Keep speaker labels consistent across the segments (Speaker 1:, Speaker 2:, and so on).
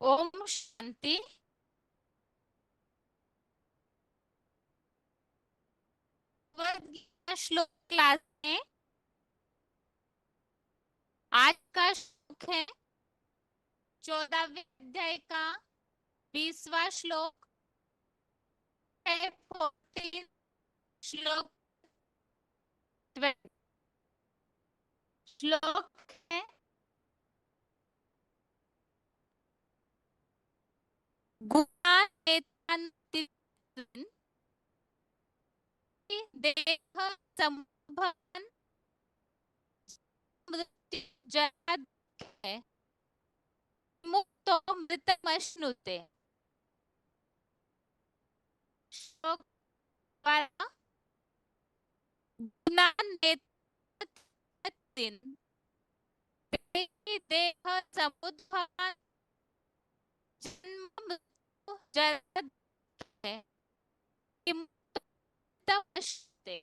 Speaker 1: ओम शांति। भगवद गीता श्लोक क्लास में आज का श्लोक है 14वें अध्याय का 20वां श्लोक है। 14 श्लोक 12 श्लोक है। गुणानेतान्ति देह संभवन मृत्यु जरा है मुक्तो मृतमश्नुते। श्लोक द्वारा गुणानेतान्ति देह समुद्भवन जन्म मृत्यु जरा है मुक्तमश्नुते।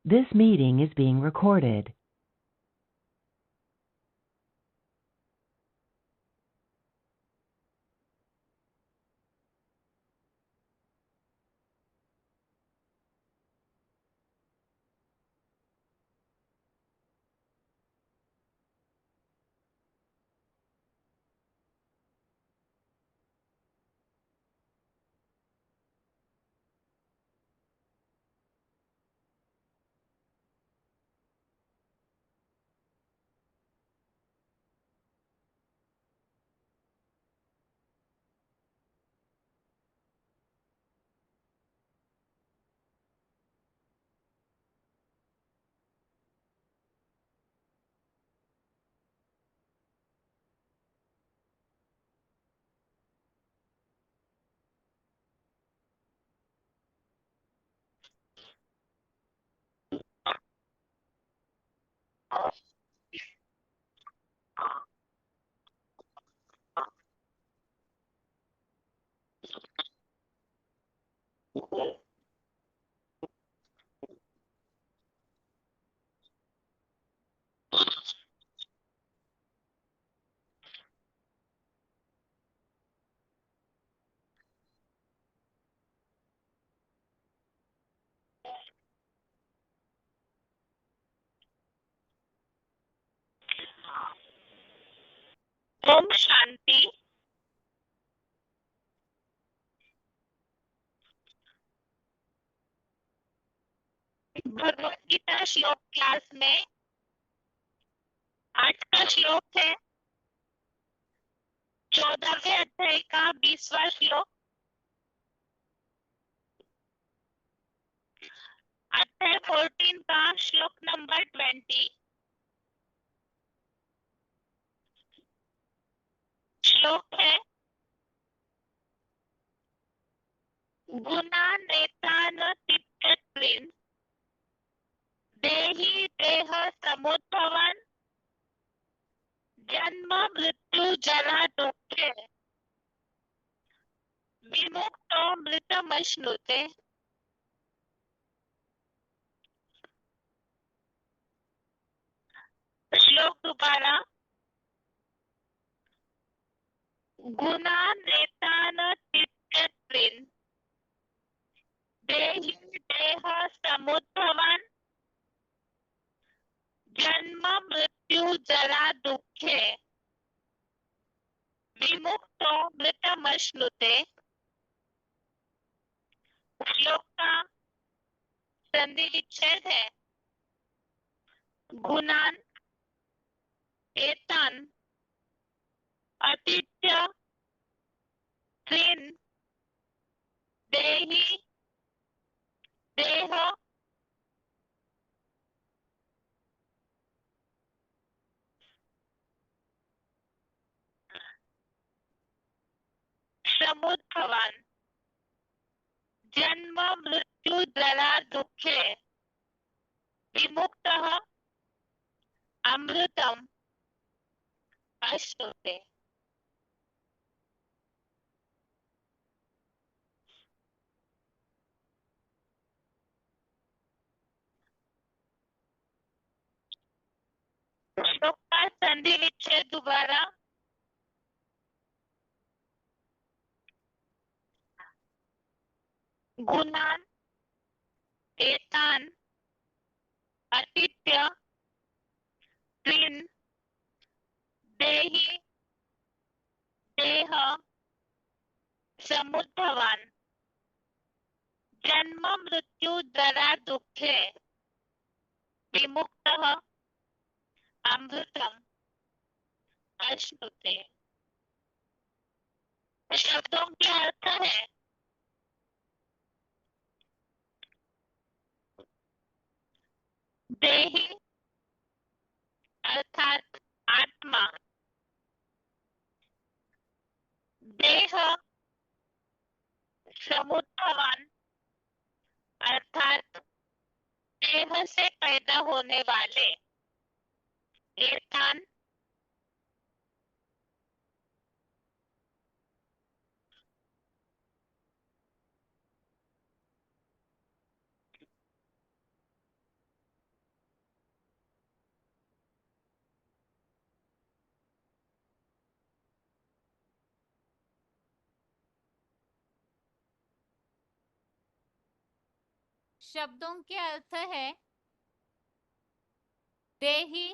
Speaker 2: This meeting is being recorded.
Speaker 3: Om Shanti. Bhagavad Gita श्लोक क्लास में आज का श्लोक है 14वें अध्याय का 20वां श्लोक। अध्याय 14 का श्लोक नंबर 20। श्लोक है गुणानेतान तित्यत्रिन देहि देह समुद्भवन् जन्म मृत्यु जरा दुःखे विमुक्तो मृतमश्नुते। श्लोक दोबारा। गुणानेतान तित्यत्रिन देहि देह समुद्भवन् जन्म मृत्यु जरा दुःखे विमुक्तो मृतमश्नुते। श्लोक का संधि विच्छेद है गुणान एतान अतिथ्य त्रीन देहि देह समुद्भवान जन्म मृत्यु जरा दुःखे विमुक्तः अमृतम अश्नुते। श्लोक का संधि विच्छेद दोबारा। गुणान एतान अतिथ्य त्रीन देहि देह समुद्भवान जन्म मृत्यु जरा दुःखे विमुक्तः अमृतम अश्नुते। शब्दों के अर्थ है देहि अर्थात आत्मा, देह समुद्भवान अर्थात देह से पैदा होने वाले, एतान
Speaker 1: शब्दों के अर्थ है देहि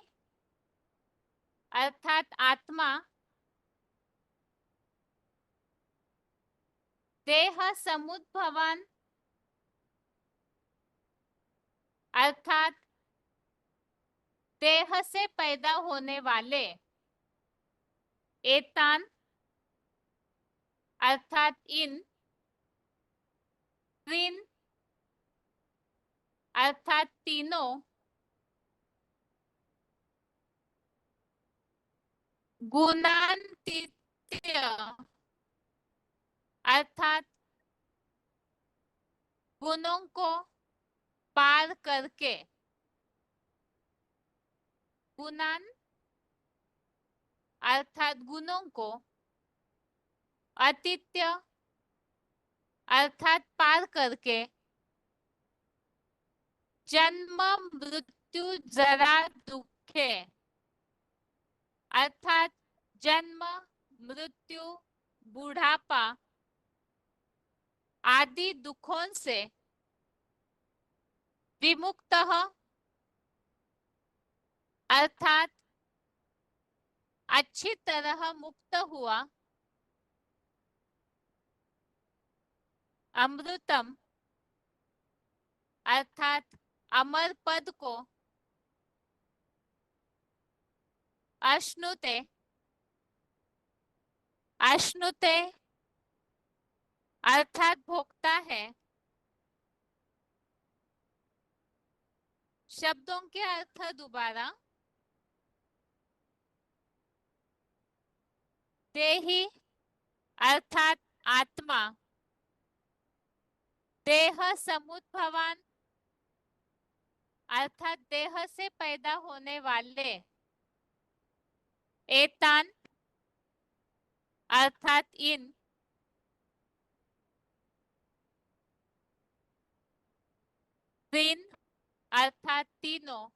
Speaker 1: अर्थात आत्मा, देह समुद्भवान अर्थात देह से पैदा होने वाले, एतान अर्थात इन, त्रीन अर्थात तीनों, गुणान्वित अर्थात गुणों को पार करके, गुणान अर्थात गुणों को, अतिथ्य अर्थात पार करके, जन्म मृत्यु जरा दुखे, अर्थात जन्म मृत्यु बुढ़ापा आदि दुखों से विमुक्त, अर्थात अच्छी तरह मुक्त हुआ, अमृतम अर्थात अमर पद को, अश्नुते अश्नुते अर्थात भोगता है। शब्दों के अर्थ दोबारा। देही अर्थात आत्मा, देह समुद्भवान अर्थात देह से पैदा होने वाले, एतान अर्थात इन, तीन अर्थात तीनों,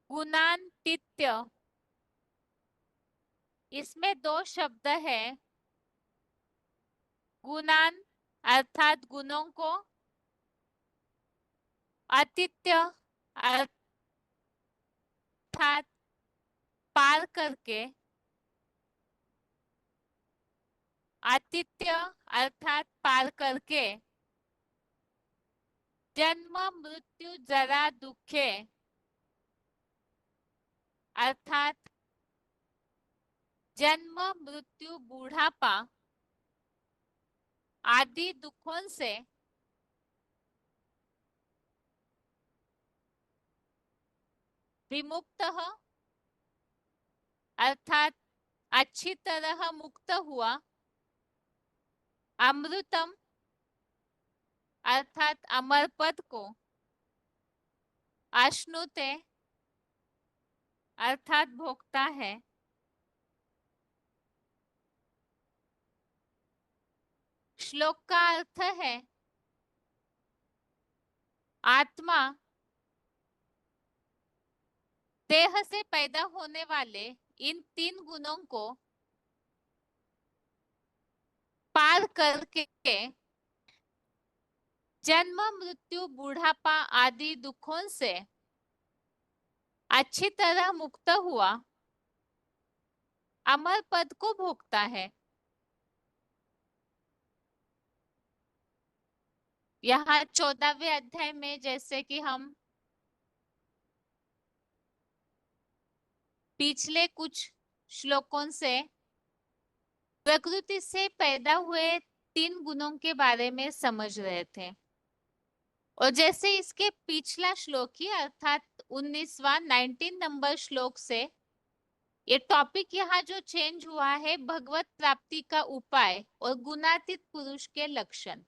Speaker 1: गुणान्तित्य इसमें दो शब्द है। गुणान अर्थात गुणों को, अतिथ्य अर्थात पार करके, आतिथ्य अर्थात पार करके, जन्म मृत्यु जरा दुखे अर्थात जन्म मृत्यु बुढ़ापा आदि दुखों से विमुक्त, अर्थात अच्छी तरह मुक्त हुआ, अमृतम अर्थात अमर पद को, अश्नुते अर्थात भोगता है। श्लोक का अर्थ है आत्मा देह से पैदा होने वाले इन तीन गुणों को पार करके जन्म मृत्यु बुढ़ापा आदि दुखों से अच्छी तरह मुक्त हुआ, अमर पद को भोगता है। यहाँ 14वें अध्याय में जैसे कि हम पिछले कुछ श्लोकों से प्रकृति से पैदा हुए तीन गुणों के बारे में समझ रहे थे, और जैसे इसके पिछला श्लोक ही अर्थात 19 नंबर श्लोक से ये टॉपिक यहाँ जो चेंज हुआ है भगवत प्राप्ति का उपाय और गुणातीत पुरुष के लक्षण।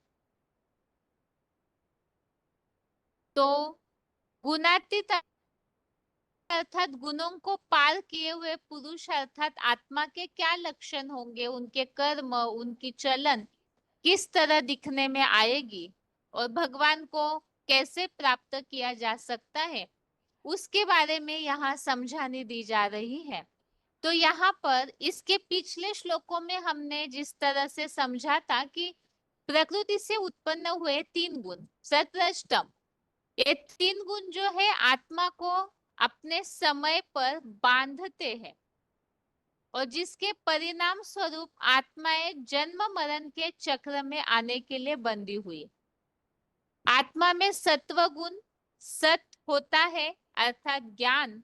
Speaker 1: तो गुणातीत अर्थात गुणों को पार किए हुए पुरुष अर्थात आत्मा के क्या लक्षण होंगे, उनके कर्म, उनकी चलन किस तरह दिखने में आएगी और भगवान को कैसे प्राप्त किया जा सकता है, उसके बारे में यहाँ समझाने दी जा रही है। तो यहाँ पर इसके पिछले श्लोकों में हमने जिस तरह से समझा था कि प्रकृति से उत्पन्न हुए तीन गुण सत्वष्टम, ये तीन गुण जो है आत्मा को अपने समय पर बांधते हैं और जिसके परिणाम स्वरूप आत्माएं जन्म मरण के चक्र में आने के लिए बंधी हुई। आत्मा में सत्व गुण सत होता है अर्थात ज्ञान,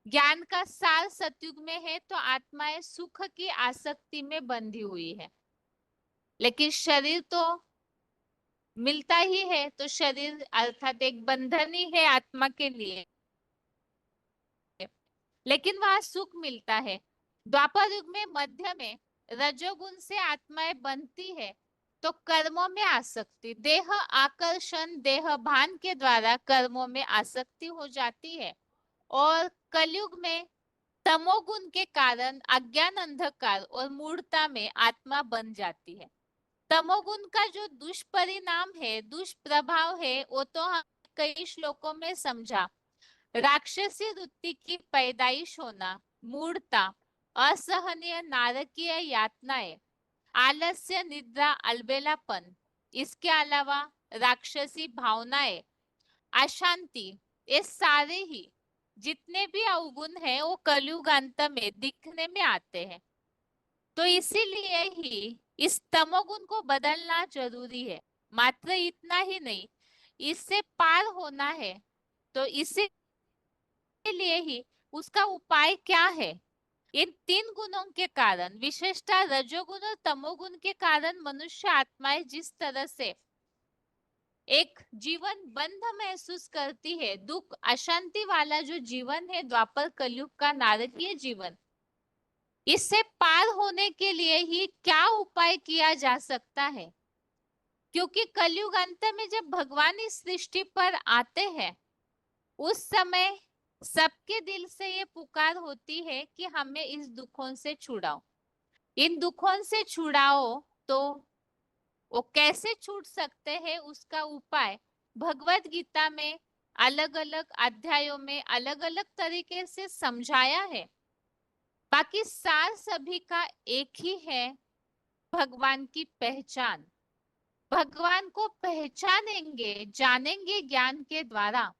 Speaker 1: ज्ञान का सार सतयुग में है, तो आत्माएं सुख की आसक्ति में बंधी हुई है। लेकिन शरीर तो मिलता ही है, तो शरीर अर्थात एक बंधन ही है आत्मा के लिए, लेकिन वहां सुख मिलता है। द्वापर युग में मध्य में रजोगुण से आत्माएं बनती है, तो कर्मों में आसक्ति, देह आकर्षण, देह भान के द्वारा कर्मों में आसक्ति हो जाती है। और कलयुग में तमोगुण के कारण अज्ञान, अंधकार और मूढ़ता में आत्मा बन जाती है। तमोगुण का जो दुष्परिणाम है, दुष्प्रभाव है, वो तो हम कई श्लोकों में समझा। राक्षसी वृत्ति की पैदाइश होना, मूढ़ता, असहनीय नारकीय यातनाएं, आलस्य, निद्रा, अलबेलापन, इसके अलावा राक्षसी भावनाएं, अशांति, ये सारे ही जितने भी अवगुण हैं वो कलयुगांत में दिखने में आते हैं। तो इसीलिए ही इस तमोगुण को बदलना जरूरी है। मात्र इतना ही नहीं, इससे पार होना है। तो इसीलिए ही उसका उपाय क्या है? इन तीन गुणों के कारण, विशेषतः रजोगुण और तमोगुण के कारण मनुष्य आत्माएं जिस तरह से एक जीवन बंध महसूस करती है, दुख अशांति वाला जो जीवन है द्वापर कलयुग का नारकीय जीवन, इससे पार होने के लिए ही क्या उपाय किया जा सकता है? क्योंकि कलयुग अंत में जब भगवान इस सृष्टि पर आते हैं, उस समय सबके दिल से ये पुकार होती है कि हमें इस दुखों से छुड़ाओ, इन दुखों से छुड़ाओ। तो वो कैसे छूट सकते हैं, उसका उपाय भगवत गीता में अलग अलग अध्यायों में अलग अलग तरीके से समझाया है। बाकी सार सभी का एक ही है, भगवान की पहचान। भगवान को पहचानेंगे, जानेंगे ज्ञान के द्वारा,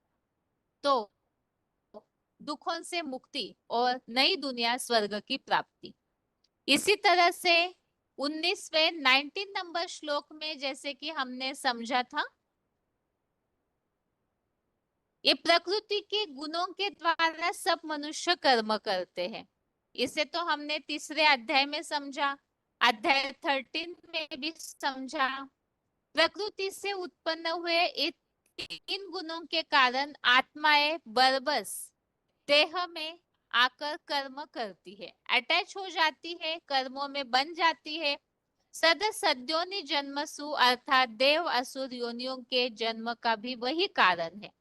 Speaker 1: तो दुखों से मुक्ति और नई दुनिया स्वर्ग की प्राप्ति। इसी तरह से 19 नंबर श्लोक में जैसे कि हमने समझा था, ये प्रकृति के गुणों के द्वारा सब मनुष्य कर्म करते हैं। इसे तो हमने तीसरे अध्याय में समझा, अध्याय 13 में भी समझा। प्रकृति से उत्पन्न हुए इन तीन गुणों के कारण आत्माएं बरबस देह में आकर कर्म करती है, अटैच हो जाती है, कर्मों में बन जाती है। सद सद्योनि जन्मसु अर्थात देव असुर योनियों के जन्म का भी वही कारण है।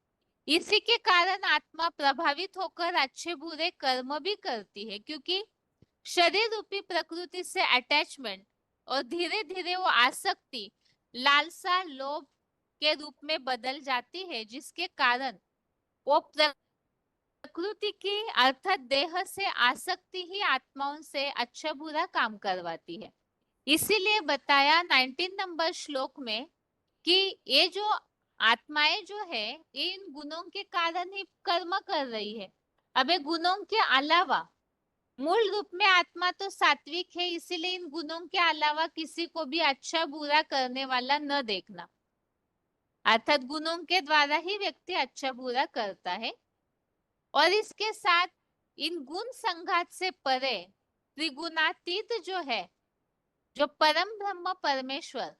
Speaker 1: इसी के कारण आत्मा प्रभावित होकर अच्छे बुरे कर्म भी करती है, क्योंकि शरीर रूपी प्रकृति से अटैचमेंट और धीरे धीरे वो आसक्ति लालसा लोभ के रूप में बदल जाती है, जिसके कारण वो प्रकृति की अर्थात देह से आसक्ति ही आत्माओं से अच्छा बुरा काम करवाती है। इसीलिए बताया 19 नंबर श्लोक में कि ये जो आत्माएं जो है, ये इन गुणों के कारण ही कर्म कर रही है। अब ये गुणों के अलावा मूल रूप में आत्मा तो सात्विक है, इसीलिए इन गुणों के अलावा किसी को भी अच्छा बुरा करने वाला न देखना, अर्थात गुणों के द्वारा ही व्यक्ति अच्छा बुरा करता है। और इसके साथ इन गुण संघात से परे त्रिगुणातीत जो है, जो परम ब्रह्म परमेश्वर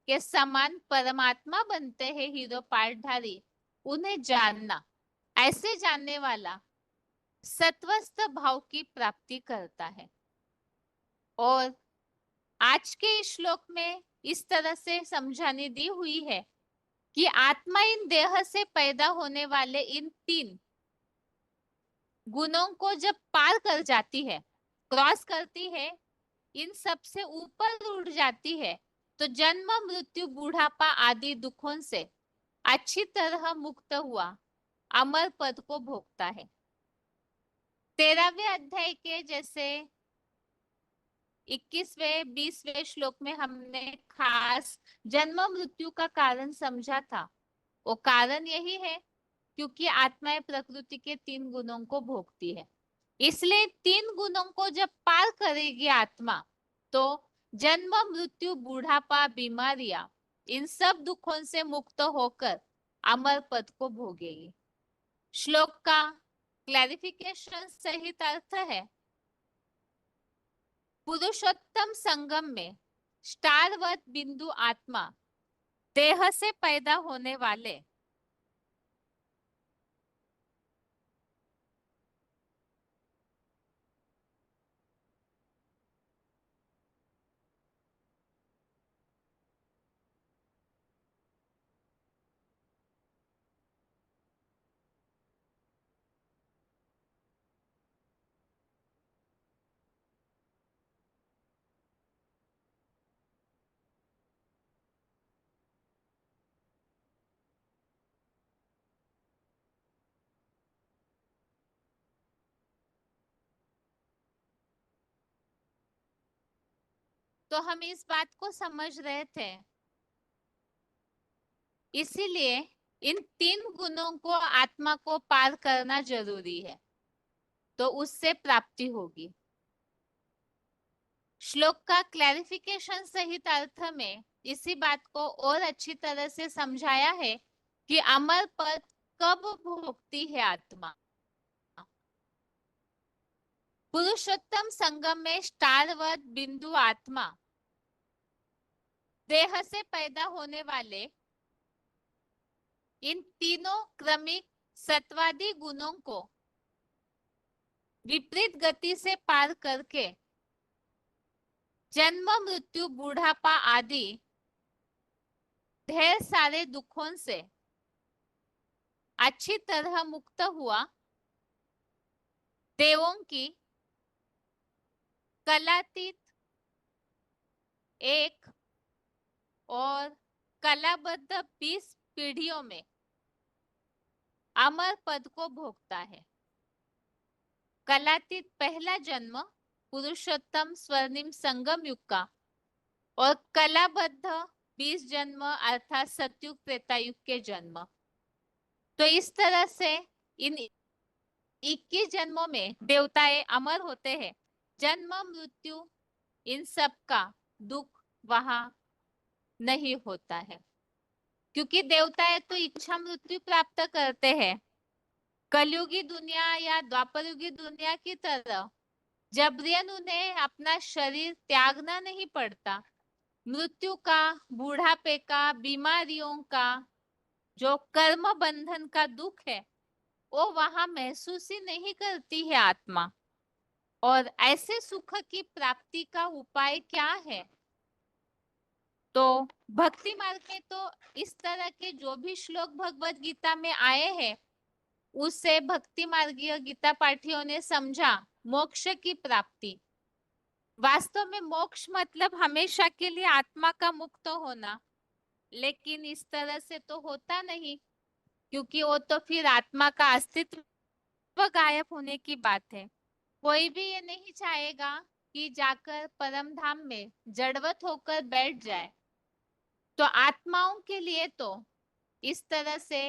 Speaker 1: के समान परमात्मा बनते हैं हीरो पाठधारी, उन्हें जानना, ऐसे जानने वाला सत्वस्थ भाव की प्राप्ति करता है। और आज के इस श्लोक में इस तरह से समझाने दी हुई है कि आत्मा इन देह से पैदा होने वाले इन तीन गुणों को जब पार कर जाती है, क्रॉस करती है, इन सब से ऊपर उड़ जाती है, तो जन्म मृत्यु बूढ़ापा आदि दुखों से अच्छी तरह मुक्त हुआ अमर पद को भोगता है। 13वें अध्याय के जैसे 21वें 20वें श्लोक में हमने खास जन्म मृत्यु का कारण समझा था। वो कारण यही है क्योंकि आत्माएं प्रकृति के तीन गुणों को भोगती है। इसलिए तीन गुणों को जब पार करेगी आत्मा, तो जन्म मृत्यु बूढ़ापा बीमारियां, इन सब दुखों से मुक्त होकर अमर पद को भोगेगी। श्लोक का क्लैरिफिकेशन सहित अर्थ है, पुरुषोत्तम संगम में स्टारवत बिंदु आत्मा देह से पैदा होने वाले तो हम इस बात को समझ रहे थे, इसीलिए इन 3 गुणों को आत्मा को पार करना जरूरी है, तो उससे प्राप्ति होगी। श्लोक का क्लैरिफिकेशन सहित अर्थ में इसी बात को और अच्छी तरह से समझाया है कि अमर पद कब भोगती है आत्मा। पुरुषोत्तम संगम में स्टारवत बिंदु आत्मा देह से पैदा होने वाले इन तीनों क्रमिक सत्वादी गुणों को विपरीत गति से पार करके जन्म मृत्यु बूढ़ापा आदि ढेर सारे दुखों से अच्छी तरह मुक्त हुआ देवों की कलातीत एक और कलाबद्ध 20 पीढ़ियों में अमर पद को भोगता है। कलातीत पहला जन्म पुरुषोत्तम स्वर्णिम संगम युग का और कलाबद्ध 20 जन्म अर्थात सतयुग त्रेतायुग के जन्म। तो इस तरह से इन 21 जन्मों में देवताएं अमर होते हैं। जन्म मृत्यु इन सब का दुख वहां नहीं होता है, क्योंकि देवताएं तो इच्छा मृत्यु प्राप्त करते हैं। कलयुगी दुनिया या द्वापर युगी दुनिया की तरह जबरियन उन्हें अपना शरीर त्यागना नहीं पड़ता। मृत्यु का, बूढ़ापे का, बीमारियों का जो कर्म बंधन का दुख है वो वहां महसूस ही नहीं करती है आत्मा। और ऐसे सुख की प्राप्ति का उपाय क्या है? तो भक्ति मार्ग में तो इस तरह के जो भी श्लोक भगवत गीता में आए हैं उससे भक्ति मार्गीय गीता पाठियों ने समझा मोक्ष की प्राप्ति। वास्तव में मोक्ष मतलब हमेशा के लिए आत्मा का मुक्त होना, लेकिन इस तरह से तो होता नहीं, क्योंकि वो तो फिर आत्मा का अस्तित्व गायब होने की बात है। कोई भी ये नहीं चाहेगा कि जाकर परम धाम में जड़वत होकर बैठ जाए। तो आत्माओं के लिए तो इस तरह से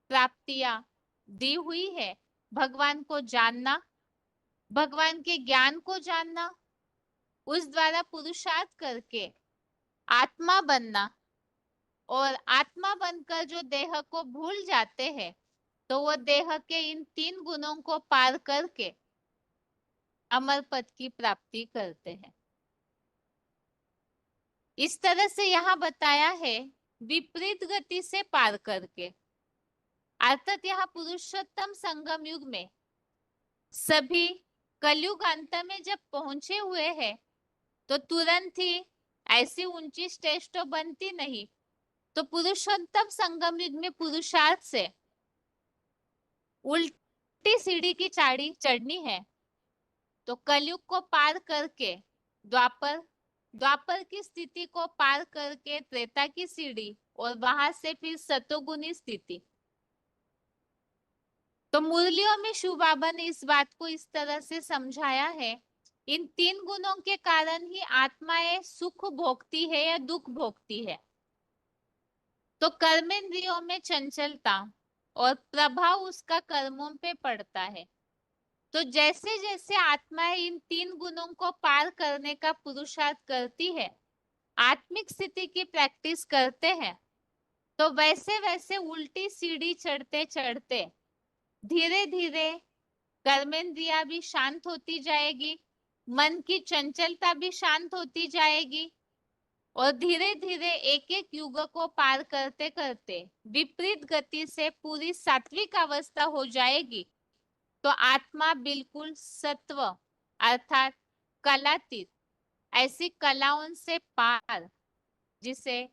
Speaker 1: प्राप्तियां दी हुई है। भगवान को जानना, भगवान के ज्ञान को जानना, उस द्वारा पुरुषार्थ करके आत्मा बनना, और आत्मा बनकर जो देह को भूल जाते हैं तो वो देह के इन 3 गुणों को पार करके अमर पद की प्राप्ति करते हैं। इस तरह से यहाँ बताया है विपरीत गति से पार करके, अर्थात यहाँ पुरुषोत्तम संगम युग में सभी कलयुग अंत में जब पहुंचे हुए हैं तो तुरंत ही ऐसी ऊंची स्टेज तो बनती नहीं। तो पुरुषोत्तम संगम युग में पुरुषार्थ से उल्टी सीढ़ी की चाड़ी चढ़नी है। तो कलयुग को पार करके द्वापर की स्थिति को पार करके त्रेता की सीढ़ी, और वहां से फिर सतोगुनी स्थिति। तो मुरलियों में शिव बाबा ने इस बात को इस तरह से समझाया है, इन 3 गुणों के कारण ही आत्माएं सुख भोगती है या दुख भोगती है। तो कर्मेंद्रियों में चंचलता और प्रभाव उसका कर्मों पे पड़ता है। तो जैसे जैसे आत्माएं इन 3 गुणों को पार करने का पुरुषार्थ करती है, आत्मिक स्थिति की प्रैक्टिस करते हैं, तो वैसे वैसे उल्टी सीढ़ी चढ़ते चढ़ते धीरे धीरे कर्मेंद्रिया भी शांत होती जाएगी, मन की चंचलता भी शांत होती जाएगी, और धीरे धीरे एक एक युग को पार करते करते विपरीत गति से पूरी सात्विक अवस्था हो जाएगी। तो आत्मा बिल्कुल सत्व अर्थात कलातीत, ऐसी कलाओं से पार जिसे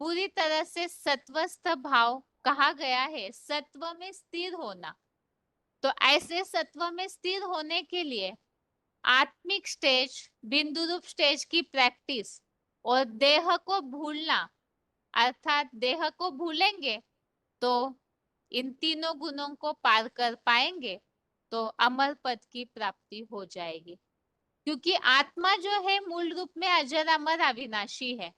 Speaker 1: पूरी तरह से सत्वस्थ भाव कहा गया है, सत्व में स्थिर होना। तो ऐसे सत्व में स्थिर होने के लिए आत्मिक स्टेज, बिंदु रूप स्टेज की प्रैक्टिस और देह को भूलना, अर्थात देह को भूलेंगे तो इन तीनों गुणों को पार कर पाएंगे, तो अमर पद की प्राप्ति हो जाएगी। क्योंकि आत्मा जो है मूल रूप में अजर अमर अविनाशी है।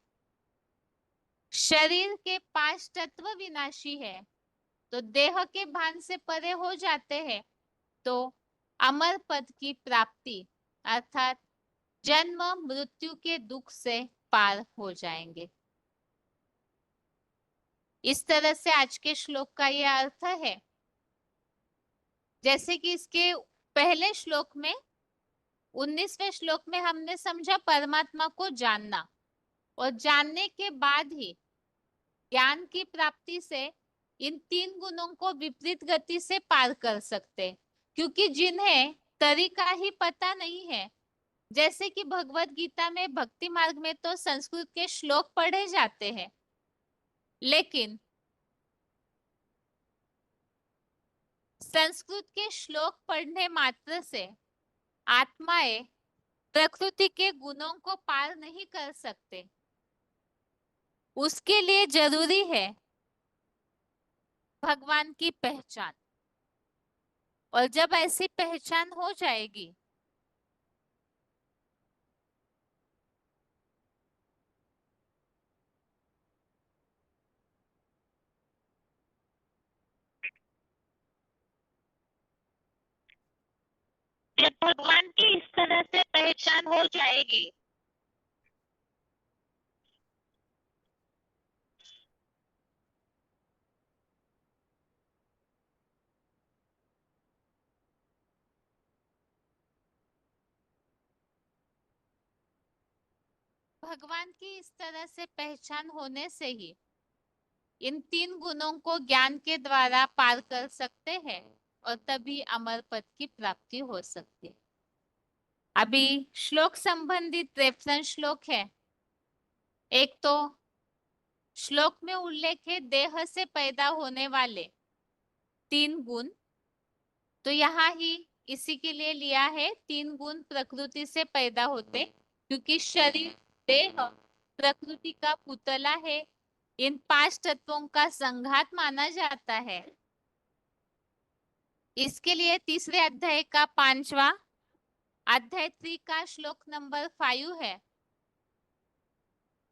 Speaker 1: शरीर के 5 तत्व विनाशी है, तो देह के भान से परे हो जाते हैं, तो अमर पद की प्राप्ति अर्थात जन्म मृत्यु के दुख से पार हो जाएंगे। इस तरह से आज के श्लोक का यह अर्थ है। जैसे कि इसके पहले श्लोक में 19वें श्लोक में हमने समझा परमात्मा को जानना, और जानने के बाद ही ज्ञान की प्राप्ति से इन 3 गुणों को विपरीत गति से पार कर सकते, क्योंकि जिन्हें तरीका ही पता नहीं है, जैसे कि भगवत गीता में भक्ति मार्ग में तो संस्कृत के श्लोक पढ़े जाते हैं, लेकिन संस्कृत के श्लोक पढ़ने मात्र से आत्माएं प्रकृति के गुणों को पार नहीं कर सकते। उसके लिए जरूरी है भगवान की पहचान, और जब ऐसी पहचान हो जाएगी
Speaker 3: जब भगवान की इस तरह से पहचान हो जाएगी,
Speaker 1: भगवान की इस तरह से पहचान होने से ही इन 3 गुणों को ज्ञान के द्वारा पार कर सकते हैं, और तभी अमर पद की प्राप्ति हो सकती है। अभी श्लोक संबंधित रेफरेंस श्लोक है। एक तो श्लोक में उल्लेख है देह से पैदा होने वाले 3 गुण, तो यहाँ ही इसी के लिए लिया है 3 गुण प्रकृति से पैदा होते, क्योंकि शरीर देह प्रकृति का पुतला है। इन 5 तत्वों का संघात माना जाता है। इसके लिए तीसरे अध्याय का 5वां अध्याय 3 का श्लोक नंबर 5 है,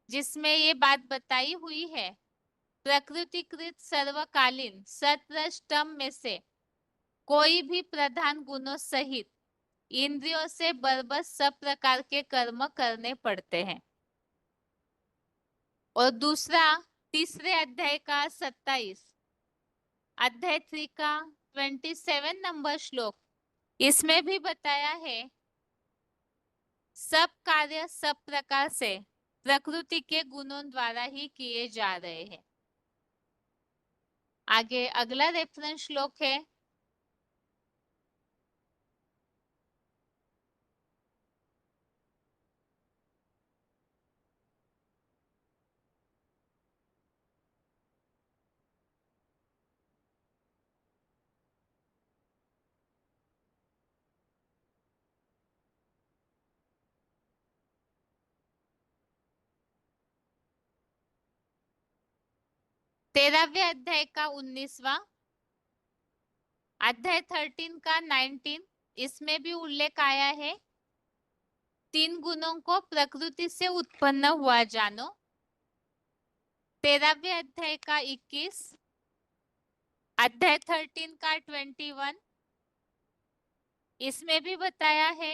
Speaker 1: जिसमें ये बात बताई हुई है प्रकृतिकृत सर्वकालीन सत्रष्टम में से कोई भी प्रधान गुणों सहित इंद्रियों से बरबस सब प्रकार के कर्म करने पड़ते हैं। और दूसरा तीसरे अध्याय का 27 अध्याय 3 का 27 नंबर श्लोक, इसमें भी बताया है सब कार्य सब प्रकार से प्रकृति के गुणों द्वारा ही किए जा रहे हैं। आगे अगला रेफरेंस श्लोक है तेरहवें अध्याय का 19वां अध्याय 13 का 19, इसमें भी उल्लेख आया है 3 गुणों को प्रकृति से उत्पन्न हुआ जानो। 13वें अध्याय का 21 अध्याय 13 का 21, इसमें भी बताया है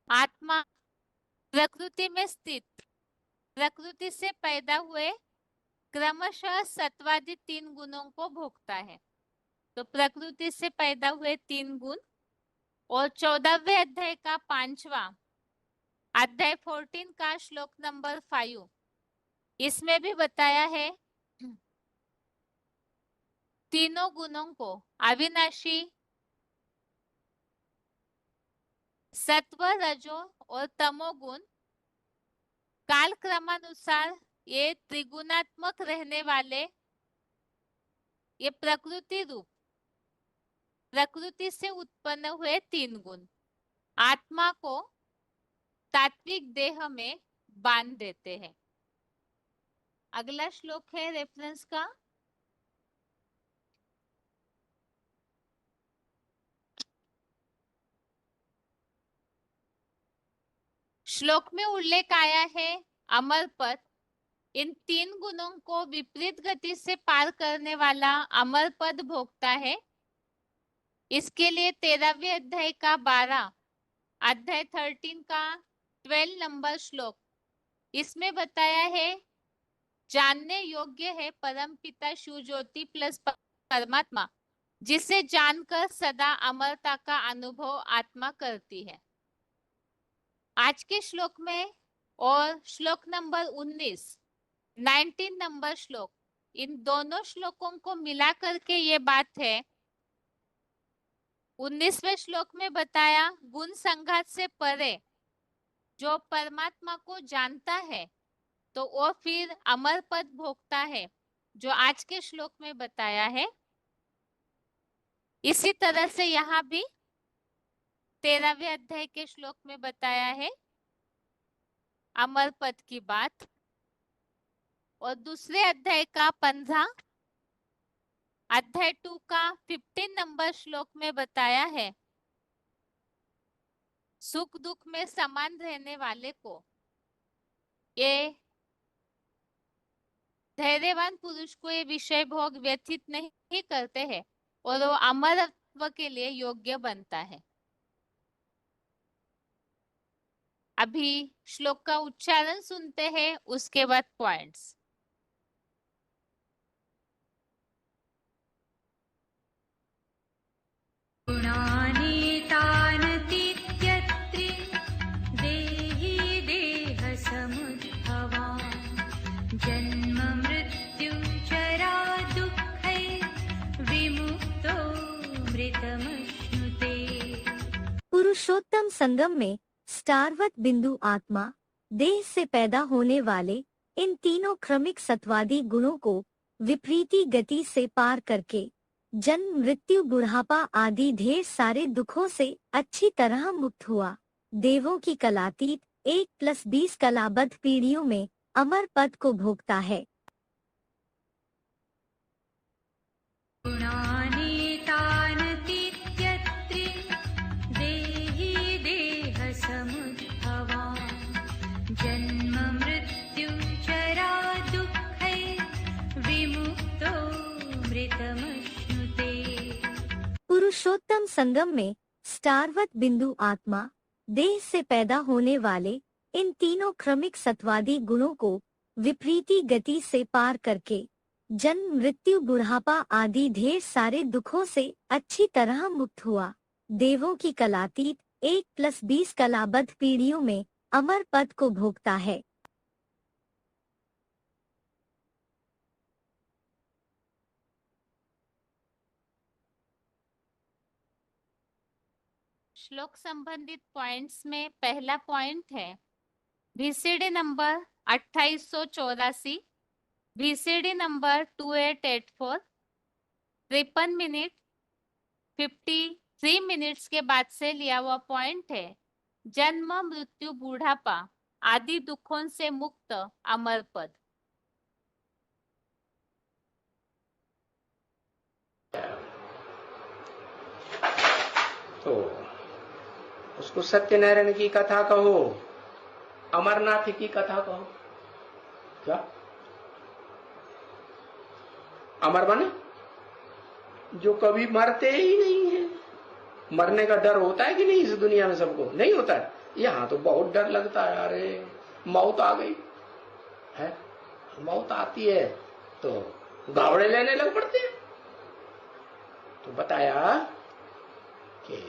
Speaker 1: आत्मा प्रकृति में स्थित प्रकृति से पैदा हुए क्रमशः सत्वादि 3 गुणों को भोगता है। तो प्रकृति से पैदा हुए 3 गुण। और 14वें अध्याय का 5वां अध्याय 14 का श्लोक नंबर 5, इसमें भी बताया है तीनों गुणों को अविनाशी सत्व रजो और तमोगुण काल क्रमानुसार ये त्रिगुणात्मक रहने वाले ये प्रकृति से उत्पन्न हुए 3 गुण आत्मा को तात्विक देह में बांध देते हैं। अगला श्लोक है रेफरेंस का श्लोक में उल्लेख आया है अमर पद। इन 3 गुणों को विपरीत गति से पार करने वाला अमर पद भोगता है। इसके लिए 13वें अध्याय का 12, अध्याय 13 का 12 नंबर श्लोक, इसमें बताया है जानने योग्य है परम पिता शिव ज्योति प्लस परमात्मा, जिसे जानकर सदा अमरता का अनुभव आत्मा करती है। आज के श्लोक में और श्लोक नंबर 19 नंबर श्लोक, इन दोनों श्लोकों को मिला करके ये बात है। 19वें श्लोक में बताया गुण संघात से परे जो परमात्मा को जानता है तो वो फिर अमर पद भोगता है, जो आज के श्लोक में बताया है। इसी तरह से यहाँ भी 13वें अध्याय के श्लोक में बताया है अमर पद की बात। और दूसरे अध्याय का 15, अध्याय 2 का 15 नंबर श्लोक में बताया है सुख दुख में समान रहने वाले को, ये धैर्यवान पुरुष को ये विषय भोग व्यथित नहीं करते हैं और वो अमरत्व के लिए योग्य बनता है। अभी श्लोक का उच्चारण सुनते हैं, उसके बाद पॉइंट्स।
Speaker 4: जन्म मृत्यु जरा दुःखै विमुक्तो मृतमश्नुते। पुरुषोत्तम संगम में स्टारवत बिंदु आत्मा देह से पैदा होने वाले इन तीनों क्रमिक सत्वादी गुणों को विपरीती गति से पार करके जन्म मृत्यु बुढ़ापा आदि ढेर सारे दुखों से अच्छी तरह मुक्त हुआ। देवों की कलातीत 1+20 कलाबद्ध पीढ़ियों में अमर पद को भोगता है। जन्म मृत्यु जरा दुःखै विमुक्तो मृतमश्नुते। पुरुषोत्तम संगम में स्टारवत बिंदु आत्मा देह से पैदा होने वाले इन तीनों क्रमिक सत्वादी गुणों को विपरीती गति से पार करके जन्म मृत्यु बुढ़ापा आदि ढेर सारे दुखों से अच्छी तरह मुक्त हुआ। देवों की कलातीत 1+20 कलाबद्ध पीढ़ियों में अमर पद को भोगता है।
Speaker 1: श्लोक संबंधित पॉइंट्स में पहला पॉइंट है VCD number 2884, VCD number 2884, 53 minute 53 minutes के बाद से लिया हुआ पॉइंट है। जन्म मृत्यु बूढ़ापा आदि दुखों से मुक्त अमर पद।
Speaker 5: तो उसको सत्यनारायण की कथा कहो, अमरनाथ की कथा कहो। क्या अमर बने? जो कभी मरते ही नहीं है। मरने का डर होता है कि नहीं इस दुनिया में? सबको नहीं होता है। यहाँ तो बहुत डर लगता है, अरे मौत आ गई है। मौत आती है तो गावड़े लेने लग पड़ते हैं। तो बताया कि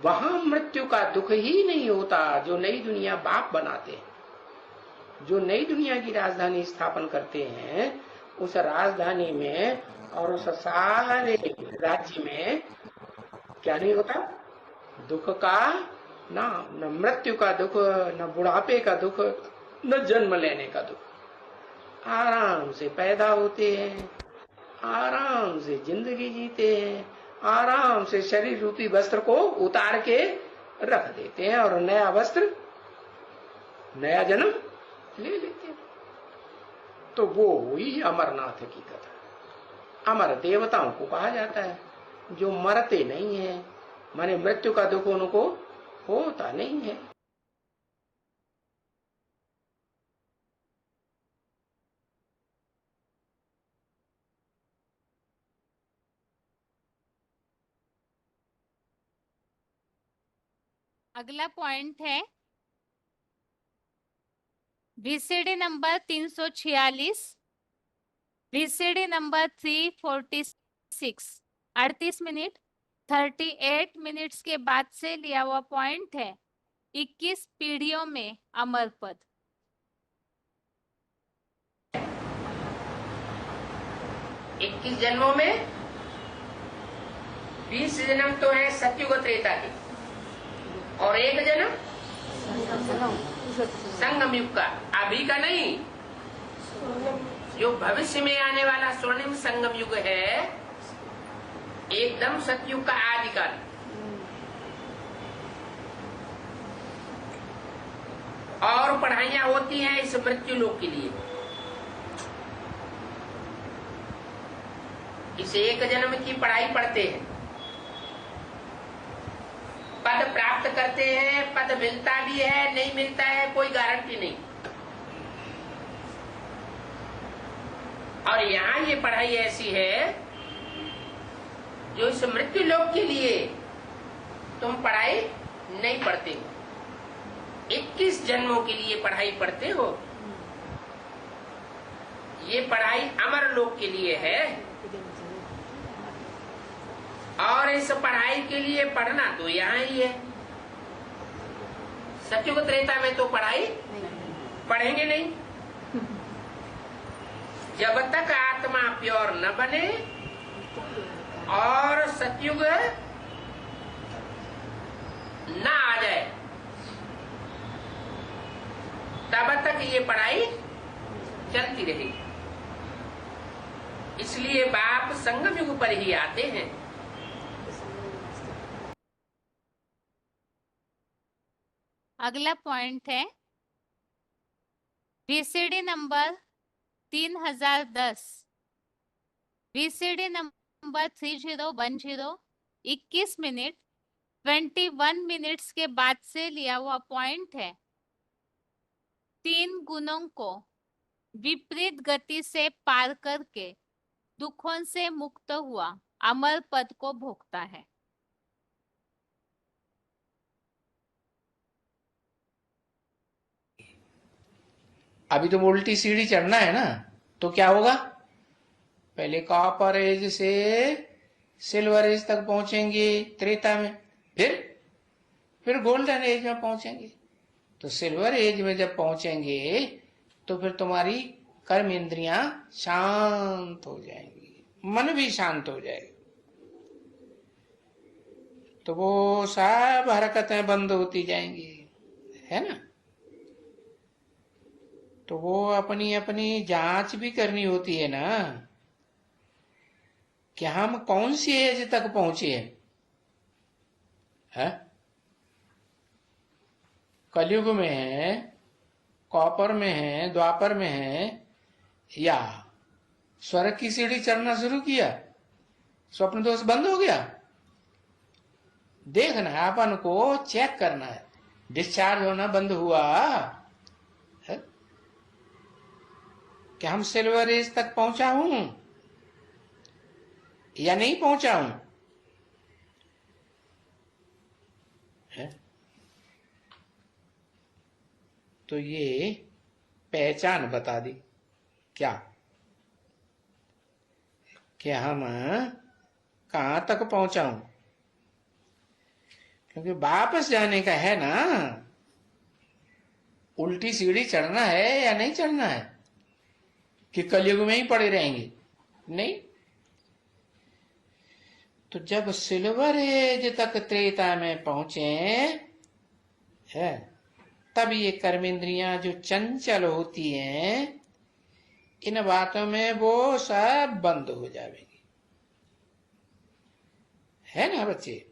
Speaker 5: वहां मृत्यु का दुख ही नहीं होता जो नई दुनिया बाप बनाते हैं। जो नई दुनिया की राजधानी स्थापन करते हैं, उस राजधानी में और उस सारे राज्य में क्या नहीं होता? दुख का न मृत्यु का दुख, न बुढ़ापे का दुख, न जन्म लेने का दुख। आराम से पैदा होते हैं, आराम से जिंदगी जीते हैं, आराम से शरीर रूपी वस्त्र को उतार के रख देते हैं और नया वस्त्र, नया जन्म ले लेते हैं। तो वो हुई अमरनाथ की कथा। अमर देवताओं को कहा जाता है, जो मरते नहीं है, माने मृत्यु का दुख उनको होता नहीं है।
Speaker 1: अगला पॉइंट है VCD number 346, VCD number 346, 38 minute 38 minutes के बाद से लिया हुआ पॉइंट है 21 पीढ़ियों में अमर पद।
Speaker 5: 21 जन्मों में 20 जन्म तो है सत्युग त्रेता के, और एक जन्म संगम युग का, अभी का नहीं, जो भविष्य में आने वाला स्वर्णिम संगम युग है, एकदम सतयुग का आदिकाल। और पढ़ाइयां होती हैं इस मृत्यु लोक के लिए। इस एक जन्म की पढ़ाई पढ़ते हैं, पद प्राप्त करते हैं, पद मिलता भी है, नहीं मिलता है, कोई गारंटी नहीं। और यहाँ ये पढ़ाई ऐसी है जो इस मृत्यु लोक के लिए तुम पढ़ाई नहीं पढ़ते हो, 21 जन्मों के लिए पढ़ाई पढ़ते हो। ये पढ़ाई अमर लोक के लिए है, और इस पढ़ाई के लिए पढ़ना तो यहाँ ही है। सतयुग त्रेता में तो पढ़ाई पढ़ेंगे नहीं, जब तक आत्मा प्योर न बने और सतयुग न आ जाए, तब तक ये पढ़ाई चलती रहेगी। इसलिए बाप संगम युग पर ही आते हैं।
Speaker 1: अगला पॉइंट है VCD number 3010, VCD number 3010, 21 minute 21 minutes के बाद से लिया हुआ पॉइंट है 3 गुणों को विपरीत गति से पार करके दुखों से मुक्त हुआ अमर पद को भोगता है।
Speaker 5: अभी तो उल्टी सीढ़ी चढ़ना है ना, तो क्या होगा? पहले कॉपर एज से सिल्वर एज तक पहुंचेंगे त्रेता में, फिर गोल्डन एज में पहुंचेंगे। तो सिल्वर एज में जब पहुंचेंगे तो फिर तुम्हारी कर्म इंद्रियां शांत हो जाएंगी, मन भी शांत हो जाएगा, तो वो सब हरकतें बंद होती जाएंगी, है ना। तो वो अपनी अपनी जांच भी करनी होती है ना कि हम कौन सी एज तक पहुंचे हैं। कलयुग में है, कॉपर में है, द्वापर में है, या स्वर्ग की सीढ़ी चढ़ना शुरू किया, स्वप्न दोष बंद हो गया। देखना है, अपन को चेक करना है, डिस्चार्ज होना बंद हुआ है? कि हम सिल्वर एज तक पहुंचा हूं या नहीं पहुंचा हूं, है? तो ये पहचान बता दी क्या कि हम कहां तक पहुंचा हूं। क्योंकि वापस जाने का है ना, उल्टी सीढ़ी चढ़ना है या नहीं चढ़ना है, कि कलयुग में ही पड़े रहेंगे, नहीं। तो जब सिल्वर एज तक त्रेता में पहुंचे है, तब ये कर्मेंद्रियां जो चंचल होती हैं, इन बातों में वो सब बंद हो जाएंगी, है ना बच्चे।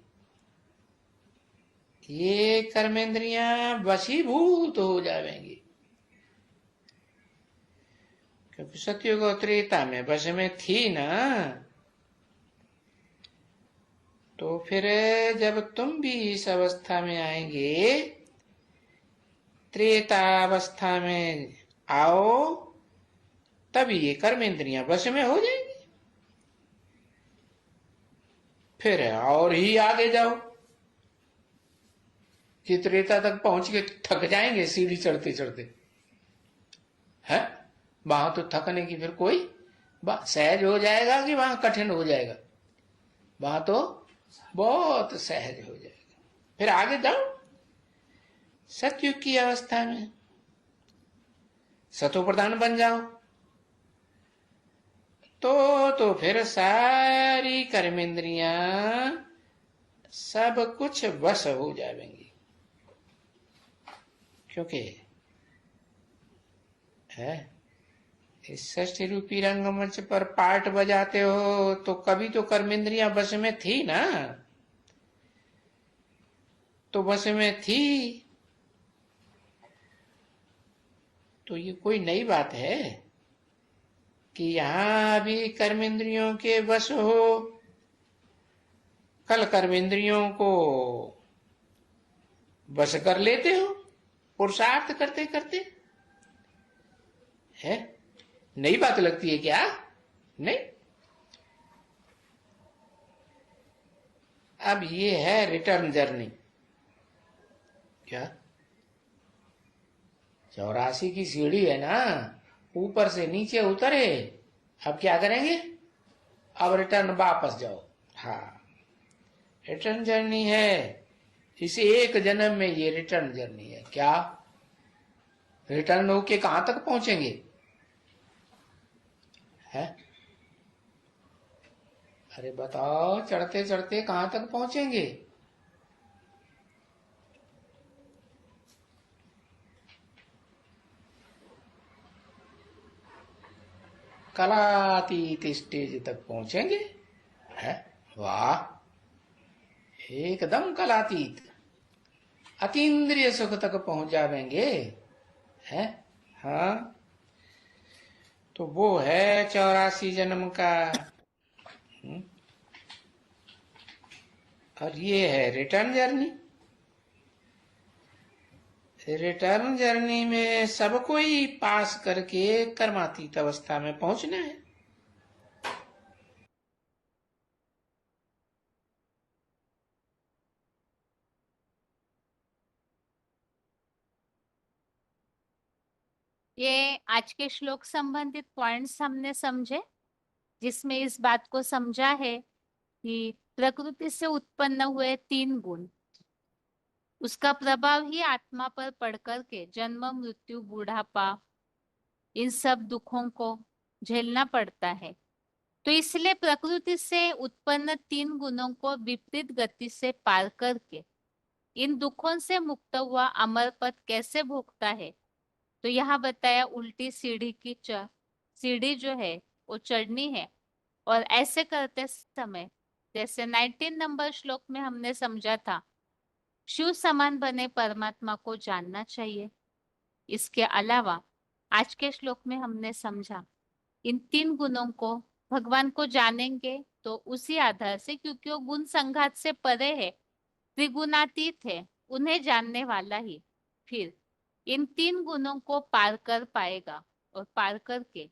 Speaker 5: ये कर्मेंद्रियां वशीभूत हो जाएंगी, क्योंकि सतयुग और त्रेता में वश में थी ना। तो फिर जब तुम भी इस अवस्था में आएंगे, त्रेता अवस्था में आओ, तब ये कर्मेंद्रियां वश में हो जाएंगी। फिर और ही आगे जाओ, कि त्रेता तक पहुंच के थक जाएंगे सीढ़ी चढ़ते चढ़ते, है? वहां तो थकने की फिर कोई सहज हो जाएगा कि वहां कठिन हो जाएगा? वहां तो बहुत सहज हो जाएगा। फिर आगे जाओ सतयुग की अवस्था में सतो प्रधान बन जाओ तो फिर सारी कर्मेंद्रियां सब कुछ वश हो जाएंगी, क्योंकि है इस षष्ठी रूपी रंगमंच पर पार्ट बजाते हो तो कभी तो कर्मेंद्रियां वश में थी ना, तो वश में थी, तो ये कोई नई बात है कि यहां भी कर्मेंद्रियों के वश हो? कल कर्मेंद्रियों को वश कर लेते हो पुरुषार्थ करते करते, है? नई बात लगती है क्या? नहीं। अब ये है रिटर्न जर्नी। क्या 84 की सीढ़ी है ना, ऊपर से नीचे उतरे, अब क्या करेंगे? अब रिटर्न वापस जाओ। हाँ, रिटर्न जर्नी है। इसे एक जन्म में ये रिटर्न जर्नी है। क्या रिटर्न होके कहां तक पहुंचेंगे? है? अरे बताओ, चढ़ते चढ़ते कहां तक पहुंचेंगे? कलातीत स्टेज तक पहुंचेंगे। है? वाह, एकदम कलातीत, अतीन्द्रिय सुख तक पहुंच जाएंगे। है? हाँ, तो वो है 84 जन्म का। और ये है रिटर्न जर्नी। रिटर्न जर्नी में सबको ही पास करके कर्मातीत अवस्था में पहुंचना है।
Speaker 1: ये आज के श्लोक संबंधित पॉइंट्स हमने समझे, जिसमें इस बात को समझा है कि प्रकृति से उत्पन्न हुए 3 गुण, उसका प्रभाव ही आत्मा पर पड़ करके जन्म मृत्यु बुढ़ापा इन सब दुखों को झेलना पड़ता है। तो इसलिए प्रकृति से उत्पन्न 3 गुणों को विपरीत गति से पार करके इन दुखों से मुक्त हुआ अमर पद कैसे भोगता है, तो यहाँ बताया उल्टी सीढ़ी की सीढ़ी जो है वो चढ़नी है। और ऐसे करते समय जैसे 19 नंबर श्लोक में हमने समझा था, शिव समान बने परमात्मा को जानना चाहिए। इसके अलावा आज के श्लोक में हमने समझा इन 3 गुणों को भगवान को जानेंगे तो उसी आधार से, क्योंकि वो गुण संघात से परे है, त्रिगुणातीत है, उन्हें जानने वाला ही फिर इन 3 गुणों को पार कर पाएगा। और पार करके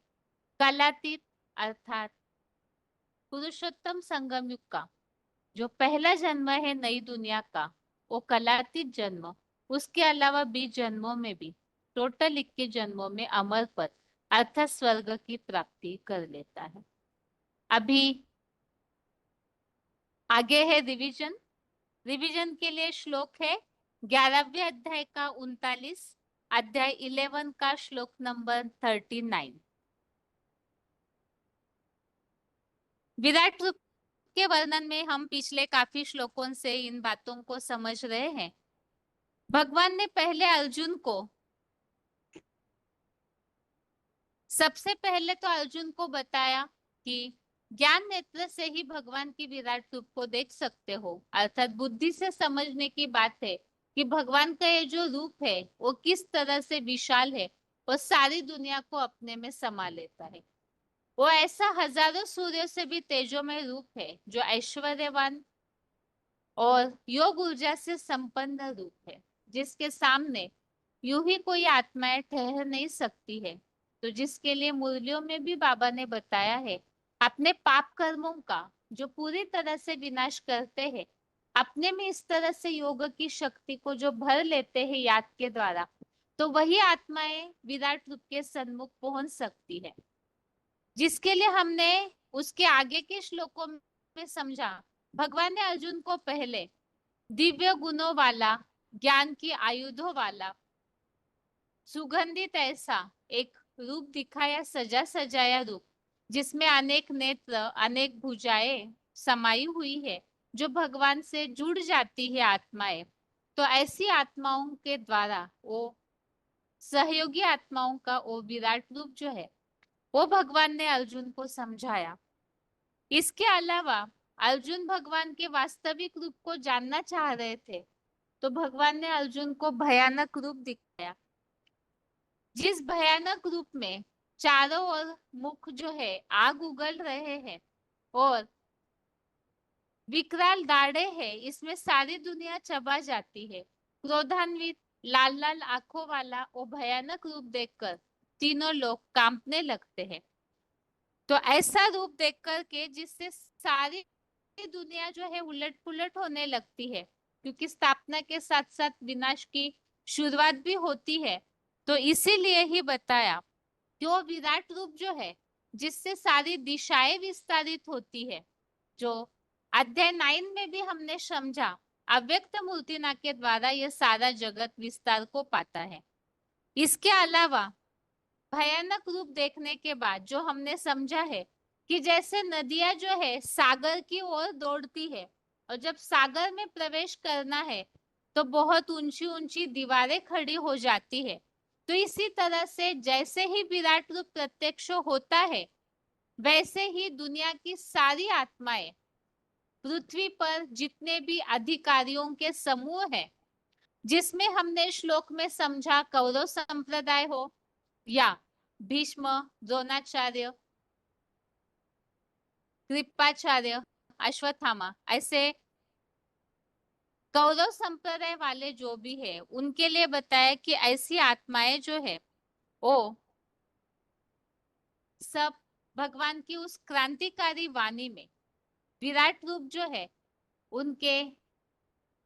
Speaker 1: कालातीत अर्थात पुरुषोत्तम संगम युग का जो पहला जन्म है नई दुनिया का, वो कलातीत जन्म, उसके अलावा 20 जन्मों में भी टोटल 21 जन्मों में अमर पद अर्थात स्वर्ग की प्राप्ति कर लेता है। अभी आगे है रिवीजन। रिवीजन के लिए श्लोक है 11वें अध्याय का 39, अध्याय 11 का श्लोक नंबर 39। विराट रूप के वर्णन में हम पिछले काफी श्लोकों से इन बातों को समझ रहे हैं। भगवान ने पहले अर्जुन को, सबसे पहले तो अर्जुन को बताया कि ज्ञान नेत्र से ही भगवान की विराट रूप को देख सकते हो, अर्थात बुद्धि से समझने की बात है कि भगवान का ये जो रूप है वो किस तरह से विशाल है, वो सारी दुनिया को अपने में समा लेता है। वो ऐसा हजारों सूर्यों से भी तेजोमय रूप है, जो ऐश्वर्यवान और योग ऊर्जा से संपन्न रूप है, जिसके सामने यूं ही कोई आत्माएं ठहर नहीं सकती है। तो जिसके लिए मुरलियों में भी बाबा ने बताया है, अपने पाप कर्मों का जो पूरी तरह से विनाश करते हैं, अपने में इस तरह से योग की शक्ति को जो भर लेते हैं याद के द्वारा, तो वही आत्माएं विराट रूप के सन्मुख पहुंच सकती है, जिसके लिए हमने उसके आगे के श्लोकों में समझा। भगवान ने अर्जुन को पहले दिव्य गुणों वाला, ज्ञान की आयुधों वाला, सुगंधित ऐसा एक रूप दिखाया, सजा सजाया रूप, जिसमें अनेक नेत्र, अनेक भुजाएं समाई हुई है, जो भगवान से जुड़ जाती है आत्माएं। तो ऐसी आत्माओं के द्वारा वो सहयोगी आत्माओं का वो विराट रूप जो है, वो भगवान ने अर्जुन को समझाया। इसके अलावा अर्जुन भगवान के वास्तविक रूप को जानना चाह रहे थे, तो भगवान ने अर्जुन को भयानक रूप दिखाया, जिस भयानक रूप में चारों ओर मुख जो है आग उगल रहे हैं और विकराल दाढ़े है, इसमें सारी दुनिया चबा जाती है। क्रोधान्वित लाल लाल आंखों वाला वो भयानक रूप देखकर तीनों लोग कांपने लगते हैं। तो ऐसा रूप देख करके जिससे सारी दुनिया जो है उलट पुलट होने लगती है, क्योंकि स्थापना के साथ साथ विनाश की शुरुआत भी होती है। तो इसीलिए ही बताया कि वो विराट रूप जो है, जिससे सारी दिशाएं विस्तारित होती है, जो अध्याय 9 में भी हमने समझा, अव्यक्त मूर्तिना के द्वारा यह सारा जगत विस्तार को पाता है। इसके अलावा भयानक रूप देखने के बाद जो हमने समझा है कि जैसे नदियां जो है सागर की ओर दौड़ती है, और जब सागर में प्रवेश करना है तो बहुत ऊंची ऊंची दीवारें खड़ी हो जाती है। तो इसी तरह से जैसे ही विराट रूप प्रत्यक्ष होता है, वैसे ही दुनिया की सारी आत्माएं, पृथ्वी पर जितने भी अधिकारियों के समूह है, जिसमें हमने श्लोक में समझा कौरव संप्रदाय हो या भीष्म, द्रोणाचार्य, कृपाचार्य, अश्वत्थामा, ऐसे कौरव संप्रदाय वाले जो भी है, उनके लिए बताया कि ऐसी आत्माएं जो है वो सब भगवान की उस क्रांतिकारी वाणी में विराट रूप जो है उनके